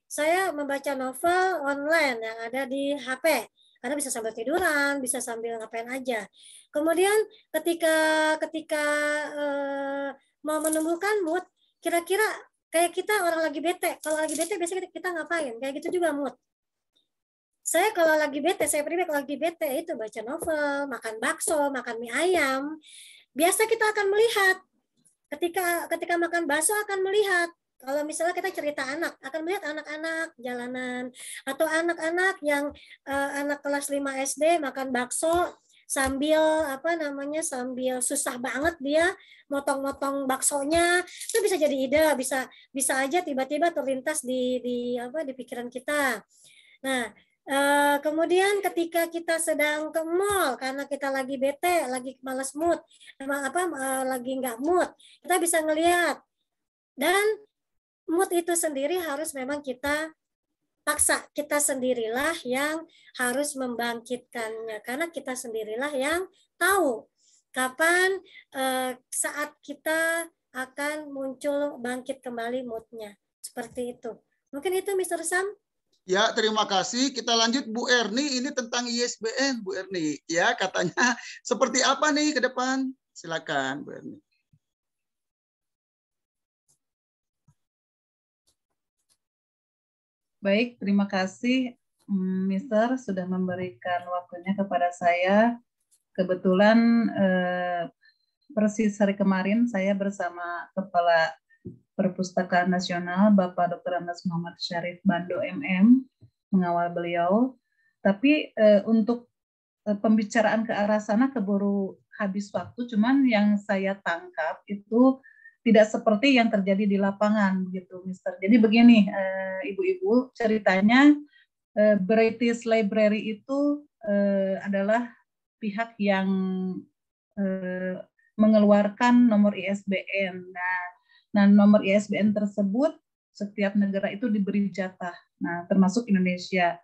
Saya membaca novel online yang ada di HP, karena bisa sambil tiduran, bisa sambil ngapain aja. Kemudian ketika mau menumbuhkan mood, kira-kira kayak kita orang lagi bete. Kalau lagi bete biasanya kita ngapain? Kayak gitu juga mood. Saya kalau lagi bete, saya pribadi kalau lagi bete itu baca novel, makan bakso, makan mie ayam. Biasa kita akan melihat. Ketika makan bakso akan melihat. Kalau misalnya kita cerita anak, akan melihat anak-anak jalanan atau anak-anak yang anak kelas 5 SD makan bakso sambil sambil susah banget dia motong-motong baksonya. Itu bisa jadi ide, bisa aja tiba-tiba terlintas di pikiran kita. Nah, kemudian ketika kita sedang ke mall karena kita lagi bete, lagi malas mood, lagi nggak mood, kita bisa ngelihat. Dan mood itu sendiri harus memang kita paksa, kita sendirilah yang harus membangkitkannya, karena kita sendirilah yang tahu kapan saat kita akan muncul bangkit kembali moodnya. Seperti itu. Mungkin itu Mr. Sam. Ya, terima kasih. Kita lanjut Bu Erni, ini tentang ISBN Bu Erni. Ya, katanya seperti apa nih ke depan? Silakan Bu Erni. Baik, terima kasih Mister sudah memberikan waktunya kepada saya. Kebetulan persis hari kemarin saya bersama Kepala Perpustakaan Nasional Bapak Dr. Andes Muhammad Syarif Bando MM mengawal beliau. Tapi untuk pembicaraan ke arah sana keburu habis waktu, cuman yang saya tangkap itu tidak seperti yang terjadi di lapangan begitu, Mister. Jadi begini, ibu-ibu, ceritanya British Library itu adalah pihak yang mengeluarkan nomor ISBN. Nah, nomor ISBN tersebut setiap negara itu diberi jatah. Nah, termasuk Indonesia.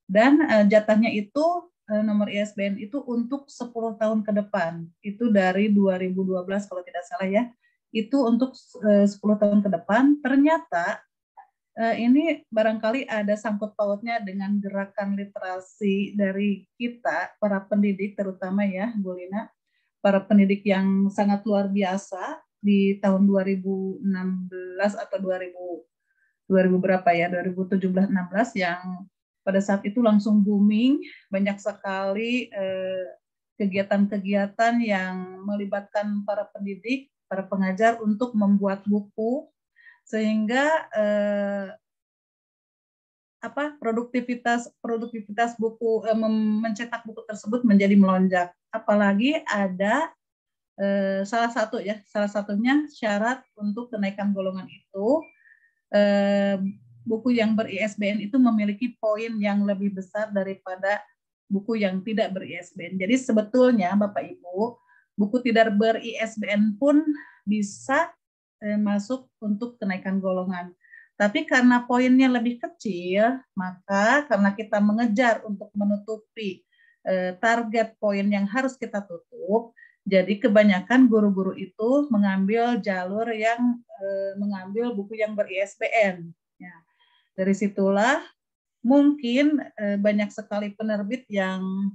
Dan jatahnya itu nomor ISBN itu untuk 10 tahun ke depan. Itu dari 2012 kalau tidak salah ya. Itu untuk 10 tahun ke depan. Ternyata ini barangkali ada sangkut pautnya dengan gerakan literasi dari kita, para pendidik terutama ya, Bu Lina, para pendidik yang sangat luar biasa di tahun 2016 atau 2000 berapa ya, 2017-16 yang pada saat itu langsung booming, banyak sekali kegiatan-kegiatan yang melibatkan para pendidik, para pengajar untuk membuat buku sehingga produktivitas buku mencetak buku tersebut menjadi melonjak. Apalagi ada salah satunya syarat untuk kenaikan golongan itu buku yang ber-ISBN itu memiliki poin yang lebih besar daripada buku yang tidak ber-ISBN. Jadi sebetulnya Bapak Ibu, buku tidak ber-ISBN pun bisa masuk untuk kenaikan golongan. Tapi karena poinnya lebih kecil, maka karena kita mengejar untuk menutupi target poin yang harus kita tutup, jadi kebanyakan guru-guru itu mengambil jalur yang mengambil buku yang ber-ISBN. Ya. Dari situlah mungkin banyak sekali penerbit yang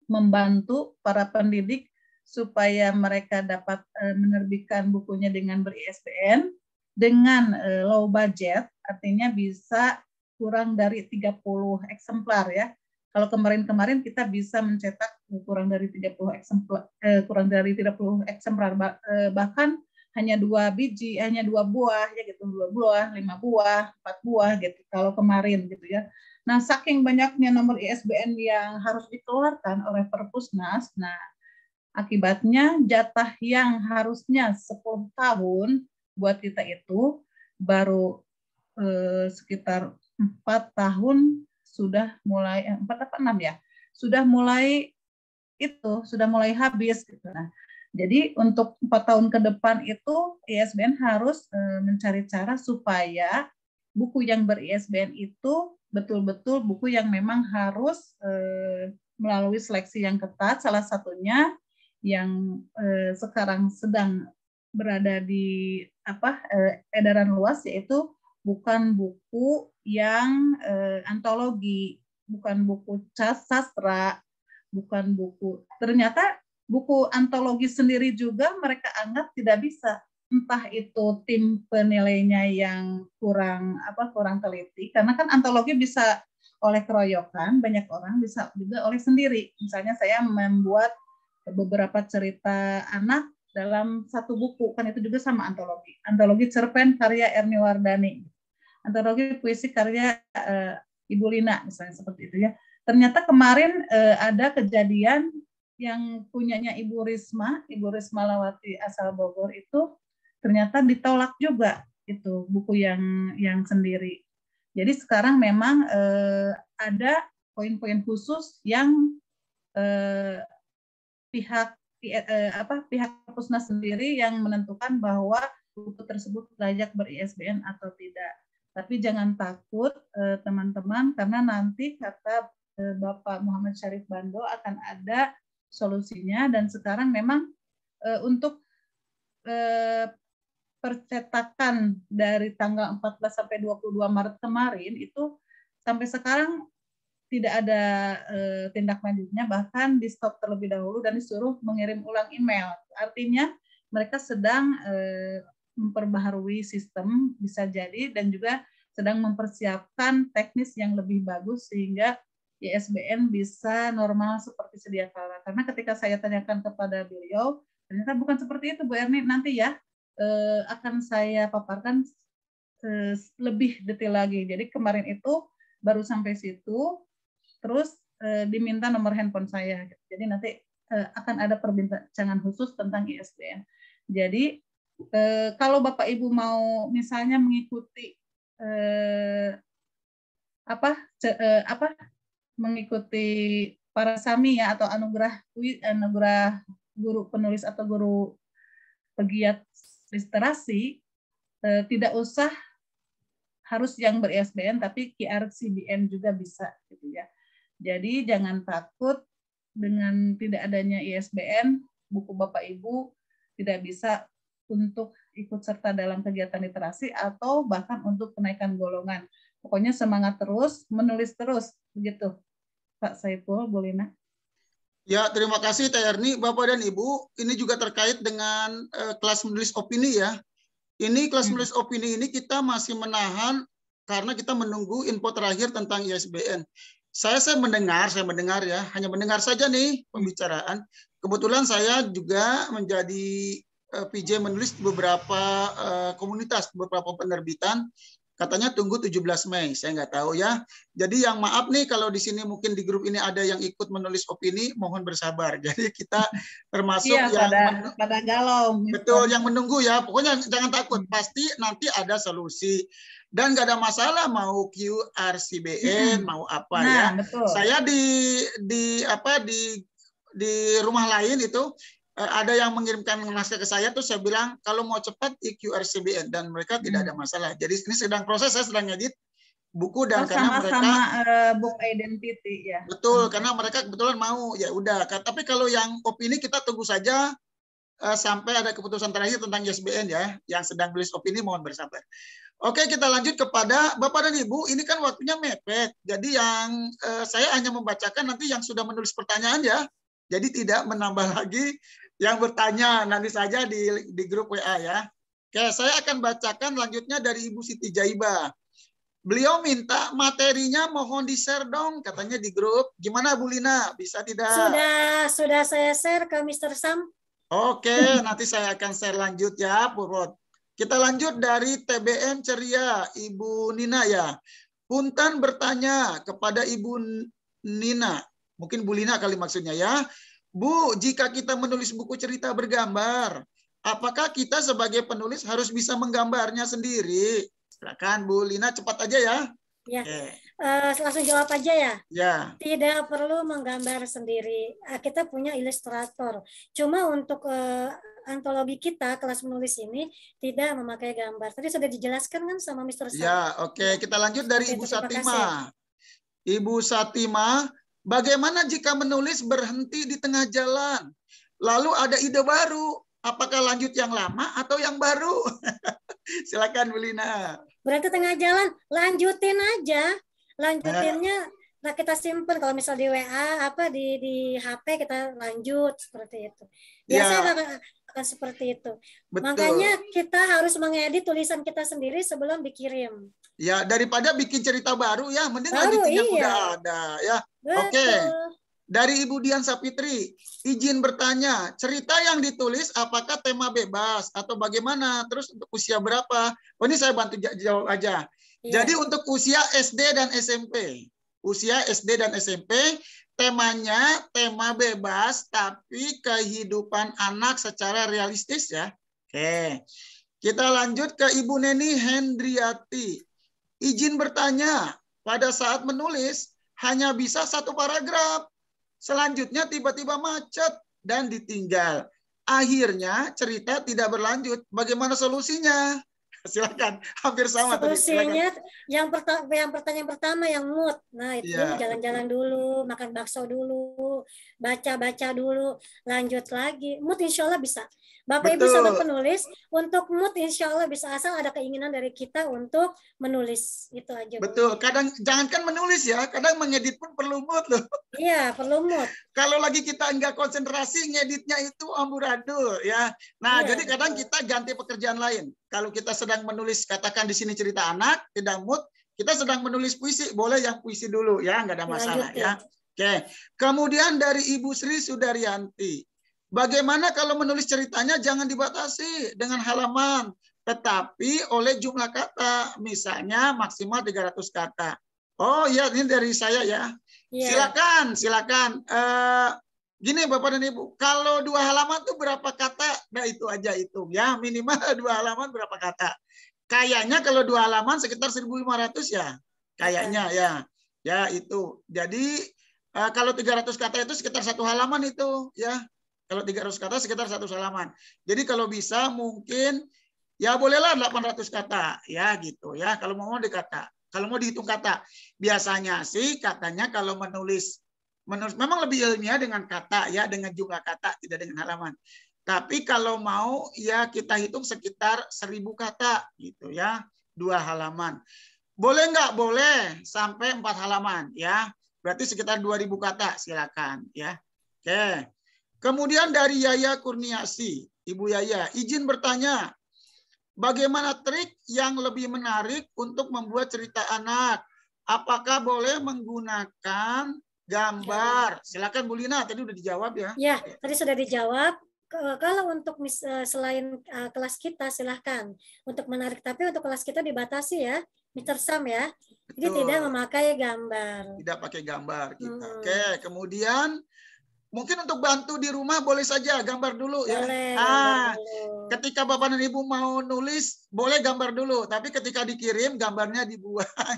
membantu para pendidik supaya mereka dapat menerbitkan bukunya dengan ber-ISBN dengan low budget, artinya bisa kurang dari 30 eksemplar ya. Kalau kemarin-kemarin kita bisa mencetak kurang dari 30 eksemplar, bahkan hanya 2 biji, hanya 2 buah ya gitu, 2 buah, 5 buah, 4 buah gitu kalau kemarin gitu ya. Nah, saking banyaknya nomor ISBN yang harus dikeluarkan oleh Perpusnas, nah akibatnya jatah yang harusnya 10 tahun buat kita itu baru sekitar 4 tahun sudah mulai 4 apa 6 ya, sudah mulai habis gitu. Nah, jadi untuk 4 tahun ke depan itu ISBN harus mencari cara supaya buku yang ber-ISBN itu betul-betul buku yang memang harus melalui seleksi yang ketat. Salah satunya yang sekarang sedang berada di edaran luas, yaitu bukan buku yang antologi, bukan buku sastra, bukan buku. Ternyata buku antologi sendiri juga mereka anggap tidak bisa. Entah itu tim penilainya yang kurang teliti, karena kan antologi bisa oleh keroyokan banyak orang, bisa juga oleh sendiri. Misalnya saya membuat beberapa cerita anak dalam satu buku, kan itu juga sama antologi. Antologi cerpen karya Erni Wardani, antologi puisi karya Ibu Lina, misalnya seperti itu ya. Ternyata kemarin ada kejadian yang punyanya Ibu Risma Lawati asal Bogor itu ternyata ditolak juga itu buku yang sendiri. Jadi sekarang memang ada poin-poin khusus yang pihak Pusnas sendiri yang menentukan bahwa buku tersebut layak ber-ISBN atau tidak. Tapi jangan takut teman-teman, karena nanti kata Bapak Muhammad Syarif Bando akan ada solusinya. Dan sekarang memang untuk percetakan dari tanggal 14 sampai 22 Maret kemarin itu sampai sekarang tidak ada tindak lanjutnya, bahkan di stop terlebih dahulu dan disuruh mengirim ulang email. Artinya mereka sedang memperbaharui sistem bisa jadi, dan juga sedang mempersiapkan teknis yang lebih bagus sehingga ISBN bisa normal seperti sedia kala. Karena ketika saya tanyakan kepada beliau, ternyata bukan seperti itu Bu Erni. Nanti ya akan saya paparkan lebih detail lagi. Jadi kemarin itu baru sampai situ, terus diminta nomor handphone saya. Jadi nanti akan ada perbincangan khusus tentang ISBN. Jadi kalau Bapak Ibu mau misalnya mengikuti mengikuti para sami ya, atau anugerah guru penulis atau guru pegiat literasi, tidak usah harus yang ber-ISBN, tapi QRCBN juga bisa gitu ya. Jadi jangan takut dengan tidak adanya ISBN, buku Bapak Ibu tidak bisa untuk ikut serta dalam kegiatan literasi atau bahkan untuk kenaikan golongan. Pokoknya semangat terus, menulis terus, begitu Pak Saiful, Bu Lina. Ya, terima kasih Teh Erni. Bapak dan Ibu, ini juga terkait dengan kelas menulis opini ya. Ini kelas menulis opini ini kita masih menahan karena kita menunggu info terakhir tentang ISBN. Saya mendengar ya, hanya mendengar saja nih pembicaraan. Kebetulan saya juga menjadi PJ menulis beberapa komunitas, beberapa penerbitan. Katanya tunggu 17 Mei, saya nggak tahu ya. Jadi yang maaf nih kalau di sini mungkin di grup ini ada yang ikut menulis opini, mohon bersabar. Jadi kita termasuk yang pada galau. Betul, yang menunggu ya. Pokoknya jangan takut, pasti nanti ada solusi. Dan nggak ada masalah mau QRCBN, mau apa ya. Betul. Saya di rumah lain itu ada yang mengirimkan naskah ke saya, tuh saya bilang kalau mau cepat QRCBN, dan mereka tidak ada masalah. Jadi ini sedang proses, saya sedang ngedit buku, dan karena mereka book identity ya. Betul, karena mereka kebetulan mau, ya udah. Tapi kalau yang opini kita tunggu saja sampai ada keputusan terakhir tentang ISBN ya. Yang sedang tulis opini mohon bersabar. Oke, kita lanjut kepada Bapak dan Ibu. Ini kan waktunya mepet. Jadi yang saya hanya membacakan nanti yang sudah menulis pertanyaan ya. Jadi tidak menambah lagi yang bertanya, nanti saja di grup WA ya. Oke, saya akan bacakan lanjutnya dari Ibu Siti Jaiba. Beliau minta materinya mohon di-share dong, katanya di grup. Gimana Bu Lina? Bisa tidak? Sudah saya share ke Mr. Sam. Oke, nanti saya akan share lanjut ya, Purwot. Kita lanjut dari TBM Ceria, Ibu Nina ya. Punten bertanya kepada Ibu Nina, mungkin Bu Lina kali maksudnya ya. Bu, jika kita menulis buku cerita bergambar, apakah kita sebagai penulis harus bisa menggambarnya sendiri? Silakan Bu Lina, cepat aja ya. Ya, langsung jawab aja ya. Ya. Tidak perlu menggambar sendiri. Kita punya ilustrator. Cuma untuk antologi kita, kelas menulis ini, tidak memakai gambar. Tadi sudah dijelaskan kan sama Mr. Sam? Ya, oke. Kita lanjut dari Ibu Satima. Ibu Satima, bagaimana jika menulis berhenti di tengah jalan? Lalu ada ide baru. Apakah lanjut yang lama atau yang baru? Silakan Bu Lina. Berarti tengah jalan, lanjutin aja. Lanjutinnya, nah kita simpen. Kalau misal di WA, di HP kita lanjut seperti itu. Biasanya akan seperti itu. Betul. Makanya kita harus mengedit tulisan kita sendiri sebelum dikirim. Ya, daripada bikin cerita baru ya, mending lanjutinnya udah ada ya. Oke. Dari Ibu Dian Sapitri, izin bertanya, cerita yang ditulis apakah tema bebas atau bagaimana? Terus untuk usia berapa? Oh, ini saya bantu jawab aja. Jadi untuk usia SD dan SMP. Usia SD dan SMP, temanya tema bebas tapi kehidupan anak secara realistis ya. Oke. Kita lanjut ke Ibu Neni Hendriati. Izin bertanya, pada saat menulis hanya bisa satu paragraf. Selanjutnya tiba-tiba macet dan ditinggal. Akhirnya cerita tidak berlanjut. Bagaimana solusinya? Silakan, hampir sama tadi. Solusinya yang pertanyaan pertama yang mood. Nah, itu jalan-jalan dulu, makan bakso dulu, baca-baca dulu, lanjut lagi. Mood insya Allah bisa. Bapak Ibu sahabat penulis, untuk mood insya Allah bisa, asal ada keinginan dari kita untuk menulis. Itu aja. Betul. Kadang jangankan menulis ya, kadang mengedit pun perlu mood loh. Iya, perlu mood. Kalau lagi kita enggak konsentrasi, ngeditnya itu amburadul ya. Nah, jadi kadang kita ganti pekerjaan lain. Kalau kita sedang menulis, katakan di sini cerita anak, tidak mood, kita sedang menulis puisi, boleh yang puisi dulu ya, nggak ada masalah ya. Oke. Kemudian dari Ibu Sri Sudaryanti. Bagaimana kalau menulis ceritanya jangan dibatasi dengan halaman, tetapi oleh jumlah kata, misalnya maksimal 300 kata. Oh iya, ini dari saya ya. Silakan. Gini Bapak dan Ibu, kalau 2 halaman tuh berapa kata? Nah itu aja hitung ya, minimal 2 halaman berapa kata. Kayaknya kalau 2 halaman sekitar 1.500 ya, kayaknya ya. Ya itu. Jadi kalau 300 kata itu sekitar 1 halaman itu ya. Kalau 300 kata sekitar 1 halaman. Jadi kalau bisa mungkin ya bolehlah 800 kata ya gitu ya. Kalau mau dikata, kalau mau dihitung kata. Biasanya sih katanya kalau menulis memang lebih ilmiah dengan kata ya, dengan jumlah kata tidak dengan halaman. Tapi kalau mau ya kita hitung sekitar 1.000 kata gitu ya, 2 halaman. Boleh nggak? Boleh sampai 4 halaman ya. Berarti sekitar 2.000 kata silakan ya. Oke. Kemudian dari Yaya Kurniasi, Ibu Yaya, izin bertanya, bagaimana trik yang lebih menarik untuk membuat cerita anak? Apakah boleh menggunakan gambar? Silakan Bu Lina, tadi udah dijawab ya. Ya, tadi sudah dijawab. Kalau untuk selain kelas kita silahkan untuk menarik, tapi untuk kelas kita dibatasi ya, Mr. Sam ya. Jadi tidak memakai gambar. Tidak pakai gambar kita. Oke, kemudian mungkin untuk bantu di rumah boleh saja gambar dulu ya. Boleh, ketika Bapak dan Ibu mau nulis boleh gambar dulu, tapi ketika dikirim gambarnya dibuang.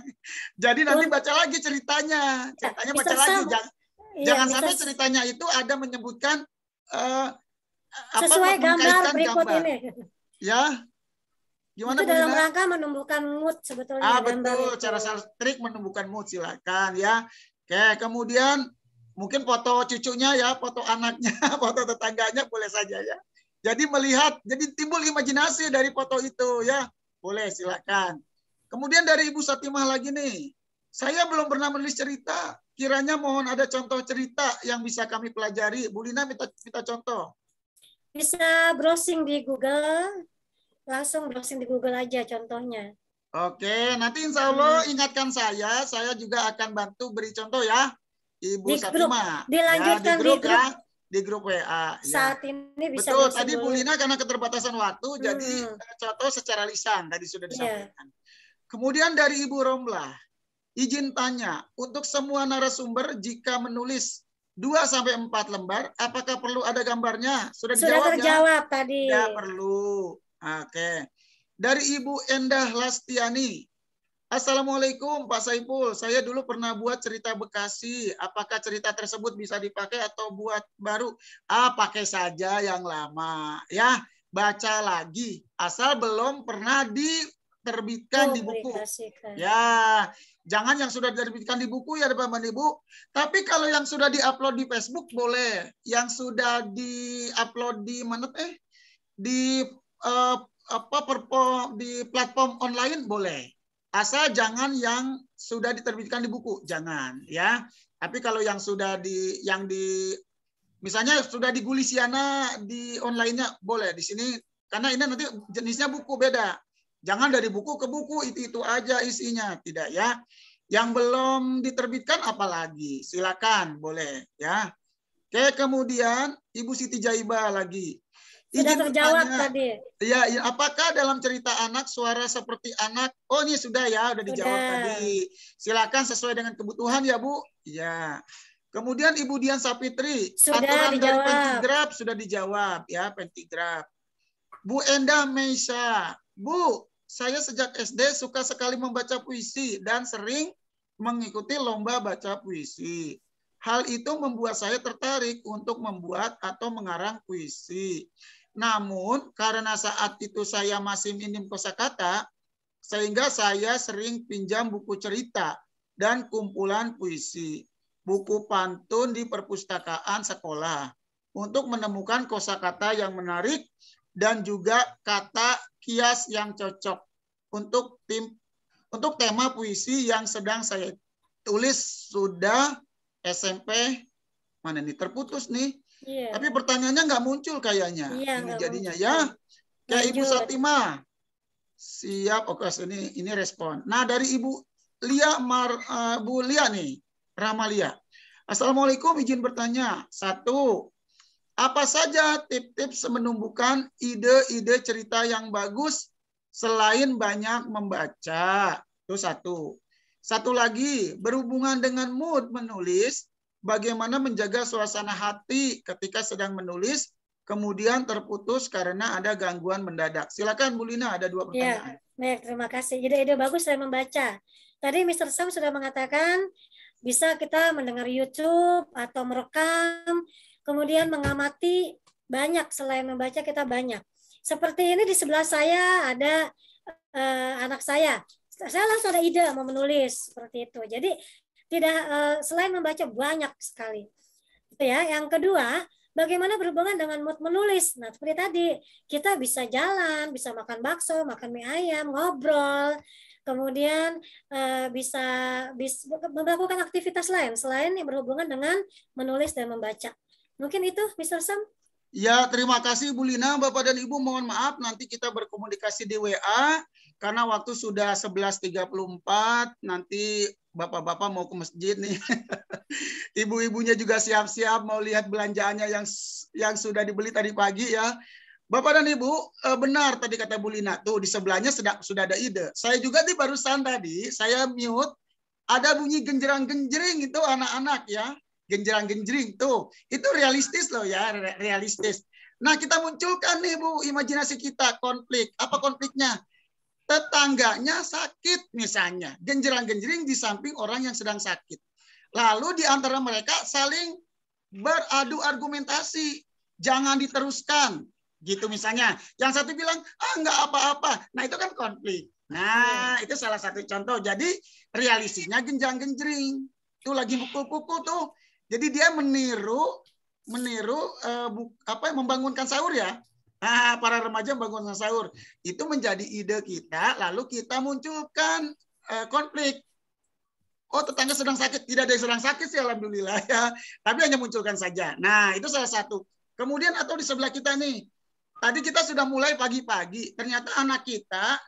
Jadi nanti baca lagi ceritanya. Ceritanya baca lagi. Jangan sampai ceritanya itu ada menyebutkan sesuai gambar berikut ini. Ya. Gimana itu dalam rangka menumbuhkan mood sebetulnya. Betul, cara trik menumbuhkan mood silakan ya. Oke, kemudian mungkin foto cucunya ya, foto anaknya, foto tetangganya boleh saja ya. Jadi melihat, jadi timbul imajinasi dari foto itu ya. Boleh silakan. Kemudian dari Ibu Satimah lagi nih. Saya belum pernah menulis cerita. Kiranya mohon ada contoh cerita yang bisa kami pelajari. Bu Lina minta contoh. Bisa browsing di Google. Langsung browsing di Google aja contohnya. Oke, nanti insya Allah ingatkan saya juga akan bantu beri contoh ya, Ibu Satima. Dilanjutkan ya, di grup ya, di grup WA. Saat ya. ini bisa Betul, dosen tadi Bu dulu. Lina karena keterbatasan waktu, jadi contoh secara lisan tadi sudah disampaikan. Kemudian dari Ibu Romlah, izin tanya, untuk semua narasumber jika menulis 2-4 lembar, apakah perlu ada gambarnya? Sudah terjawab ya? Tadi. Tidak perlu. Oke. Dari Ibu Endah Lastiani. Assalamualaikum Pak Saiful. Saya dulu pernah buat cerita Bekasi. Apakah cerita tersebut bisa dipakai atau buat baru? Pakai saja yang lama. Ya, baca lagi. Asal belum pernah diterbitkan di buku. Ya, jangan yang sudah diterbitkan di buku ya Bapak dan Ibu. Tapi kalau yang sudah diupload di Facebook boleh. Yang sudah diupload di mana di di platform online boleh. Asal jangan yang sudah diterbitkan di buku, jangan ya. Tapi kalau yang sudah misalnya sudah di Gulisiana di online-nya boleh di sini karena ini nanti jenisnya buku beda. Jangan dari buku ke buku itu aja isinya, tidak ya. Yang belum diterbitkan apalagi, silakan boleh ya. Oke, kemudian Ibu Siti Jaiba lagi. Sudah terjawab tadi. Ya, apakah dalam cerita anak suara seperti anak? Oh, ini sudah ya, sudah dijawab tadi. Silakan sesuai dengan kebutuhan ya, Bu. Ya. Kemudian Ibu Dian Sapitri, aturan dari Pentigraf sudah dijawab ya, Pentigraf. Bu Endah Meisa, Bu, saya sejak SD suka sekali membaca puisi dan sering mengikuti lomba baca puisi. Hal itu membuat saya tertarik untuk membuat atau mengarang puisi. Namun, karena saat itu saya masih minim kosakata, sehingga saya sering pinjam buku cerita dan kumpulan puisi, buku pantun di perpustakaan sekolah, untuk menemukan kosakata yang menarik dan juga kata kias yang cocok untuk tema puisi yang sedang saya tulis sudah SMP. Mana nih terputus nih? Yeah. Tapi pertanyaannya nggak muncul kayaknya. Ini jadinya muncul. Ya. Kayak Ibu Satima. Siap. Oke, ini respon. Nah, dari Ibu Lia Bu Lia nih, Ramalia. Assalamualaikum, izin bertanya. 1. Apa saja tips-tips menumbuhkan ide-ide cerita yang bagus selain banyak membaca? Itu 1. 1 lagi, berhubungan dengan mood menulis, bagaimana menjaga suasana hati ketika sedang menulis, kemudian terputus karena ada gangguan mendadak. Silakan Bu Lina, ada 2 pertanyaan. Ya, baik, terima kasih. Ide-ide bagus saya membaca. Tadi Mr. Sam sudah mengatakan bisa kita mendengar YouTube atau merekam, kemudian mengamati banyak. Selain membaca kita banyak. Seperti ini di sebelah saya ada anak saya. Saya langsung ada ide mau menulis seperti itu. Jadi tidak selain membaca banyak sekali. Itu ya. Yang kedua, bagaimana berhubungan dengan mood menulis. Nah, seperti tadi, kita bisa jalan, bisa makan bakso, makan mie ayam, ngobrol, kemudian bisa melakukan aktivitas lain selain yang berhubungan dengan menulis dan membaca. Mungkin itu, Mr. Sam? Ya, terima kasih Bu Lina. Bapak dan Ibu mohon maaf nanti kita berkomunikasi di WA karena waktu sudah 11.34, nanti bapak-bapak mau ke masjid nih. Ibu-ibunya juga siap-siap mau lihat belanjaannya yang sudah dibeli tadi pagi ya. Bapak dan Ibu, benar tadi kata Bu Lina, tuh di sebelahnya sudah ada ide. Saya juga di barusan tadi, saya mute, ada bunyi genjerang-genjring itu anak-anak ya. Genjerang-genjring tuh, itu realistis loh ya, realistis. Nah, kita munculkan nih Bu, imajinasi kita, konflik. Apa konfliknya? Tetangganya sakit misalnya, genjerang-genjring di samping orang yang sedang sakit. Lalu di antara mereka saling beradu argumentasi, jangan diteruskan, gitu misalnya. Yang satu bilang, nggak apa-apa. Nah, itu kan konflik. Nah, itu salah satu contoh. Jadi realistisnya genjang-genjring. Itu lagi pukul-pukul tuh. Jadi dia meniru membangunkan sahur ya. Para remaja membangunkan sahur. Itu menjadi ide kita, lalu kita munculkan konflik. Oh, tetangga sedang sakit. Tidak ada yang sedang sakit sih, alhamdulillah ya. Tapi hanya munculkan saja. Nah, itu salah satu. Kemudian atau di sebelah kita nih, tadi kita sudah mulai pagi-pagi. Ternyata anak kita,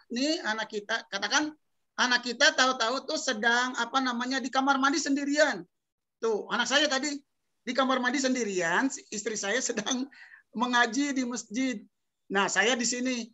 katakan anak kita tahu-tahu tuh sedang di kamar mandi sendirian. Tuh, anak saya tadi di kamar mandi sendirian, istri saya sedang mengaji di masjid. Nah, saya di sini.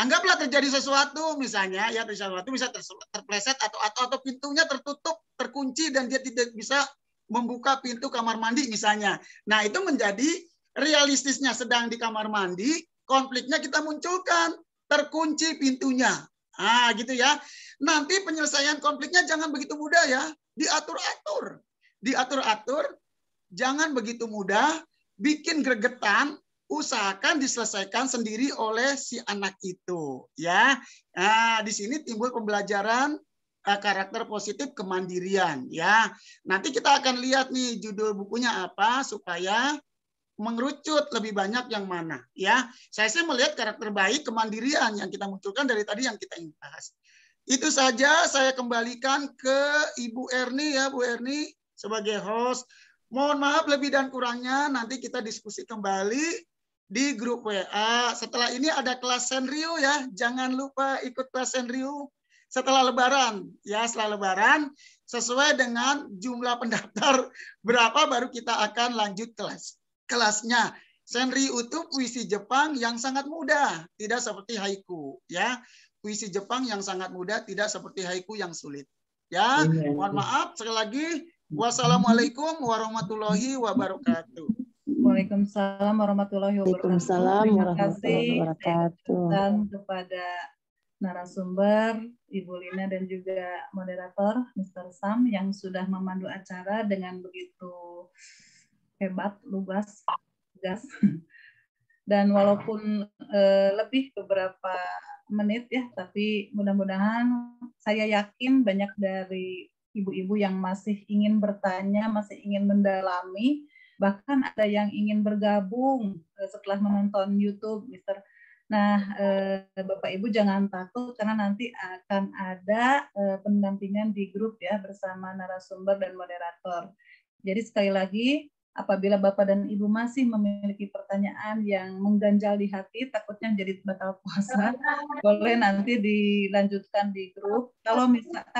Anggaplah terjadi sesuatu misalnya, ya sesuatu bisa terpleset atau pintunya tertutup, terkunci dan dia tidak bisa membuka pintu kamar mandi misalnya. Nah, itu menjadi realistisnya sedang di kamar mandi, konfliknya kita munculkan, terkunci pintunya. Ah, gitu ya. Nanti penyelesaian konfliknya jangan begitu mudah ya, diatur-atur. Diatur-atur, jangan begitu mudah, bikin gregetan, usahakan diselesaikan sendiri oleh si anak itu, ya. Nah, di sini timbul pembelajaran karakter positif kemandirian, ya. Nanti kita akan lihat nih judul bukunya apa supaya mengerucut lebih banyak yang mana, ya. Saya sih melihat karakter baik kemandirian yang kita munculkan dari tadi yang kita ingin bahas. Itu saja, saya kembalikan ke Ibu Erni ya, Bu Erni sebagai host. Mohon maaf lebih dan kurangnya, nanti kita diskusi kembali di grup WA. Setelah ini ada kelas Senryu ya, jangan lupa ikut kelas Senryu setelah Lebaran ya, setelah Lebaran sesuai dengan jumlah pendaftar berapa baru kita akan lanjut kelasnya. Senryu itu puisi Jepang yang sangat mudah, tidak seperti haiku ya. Puisi Jepang yang sangat mudah, tidak seperti haiku yang sulit. Ya, mohon maaf sekali lagi. Wassalamualaikum warahmatullahi wabarakatuh. Waalaikumsalam warahmatullahi wabarakatuh. Terima kasih dan kepada narasumber Ibu Lina dan juga moderator Mr. Sam yang sudah memandu acara dengan begitu hebat, lugas, tegas. Dan walaupun lebih beberapa menit ya, tapi mudah-mudahan saya yakin banyak dari ibu-ibu yang masih ingin bertanya, masih ingin mendalami, bahkan ada yang ingin bergabung setelah menonton YouTube, Mister. Nah, Bapak Ibu jangan takut karena nanti akan ada pendampingan di grup ya bersama narasumber dan moderator. Jadi sekali lagi, apabila Bapak dan Ibu masih memiliki pertanyaan yang mengganjal di hati, takutnya jadi batal puasa, boleh nanti dilanjutkan di grup. Kalau misalkan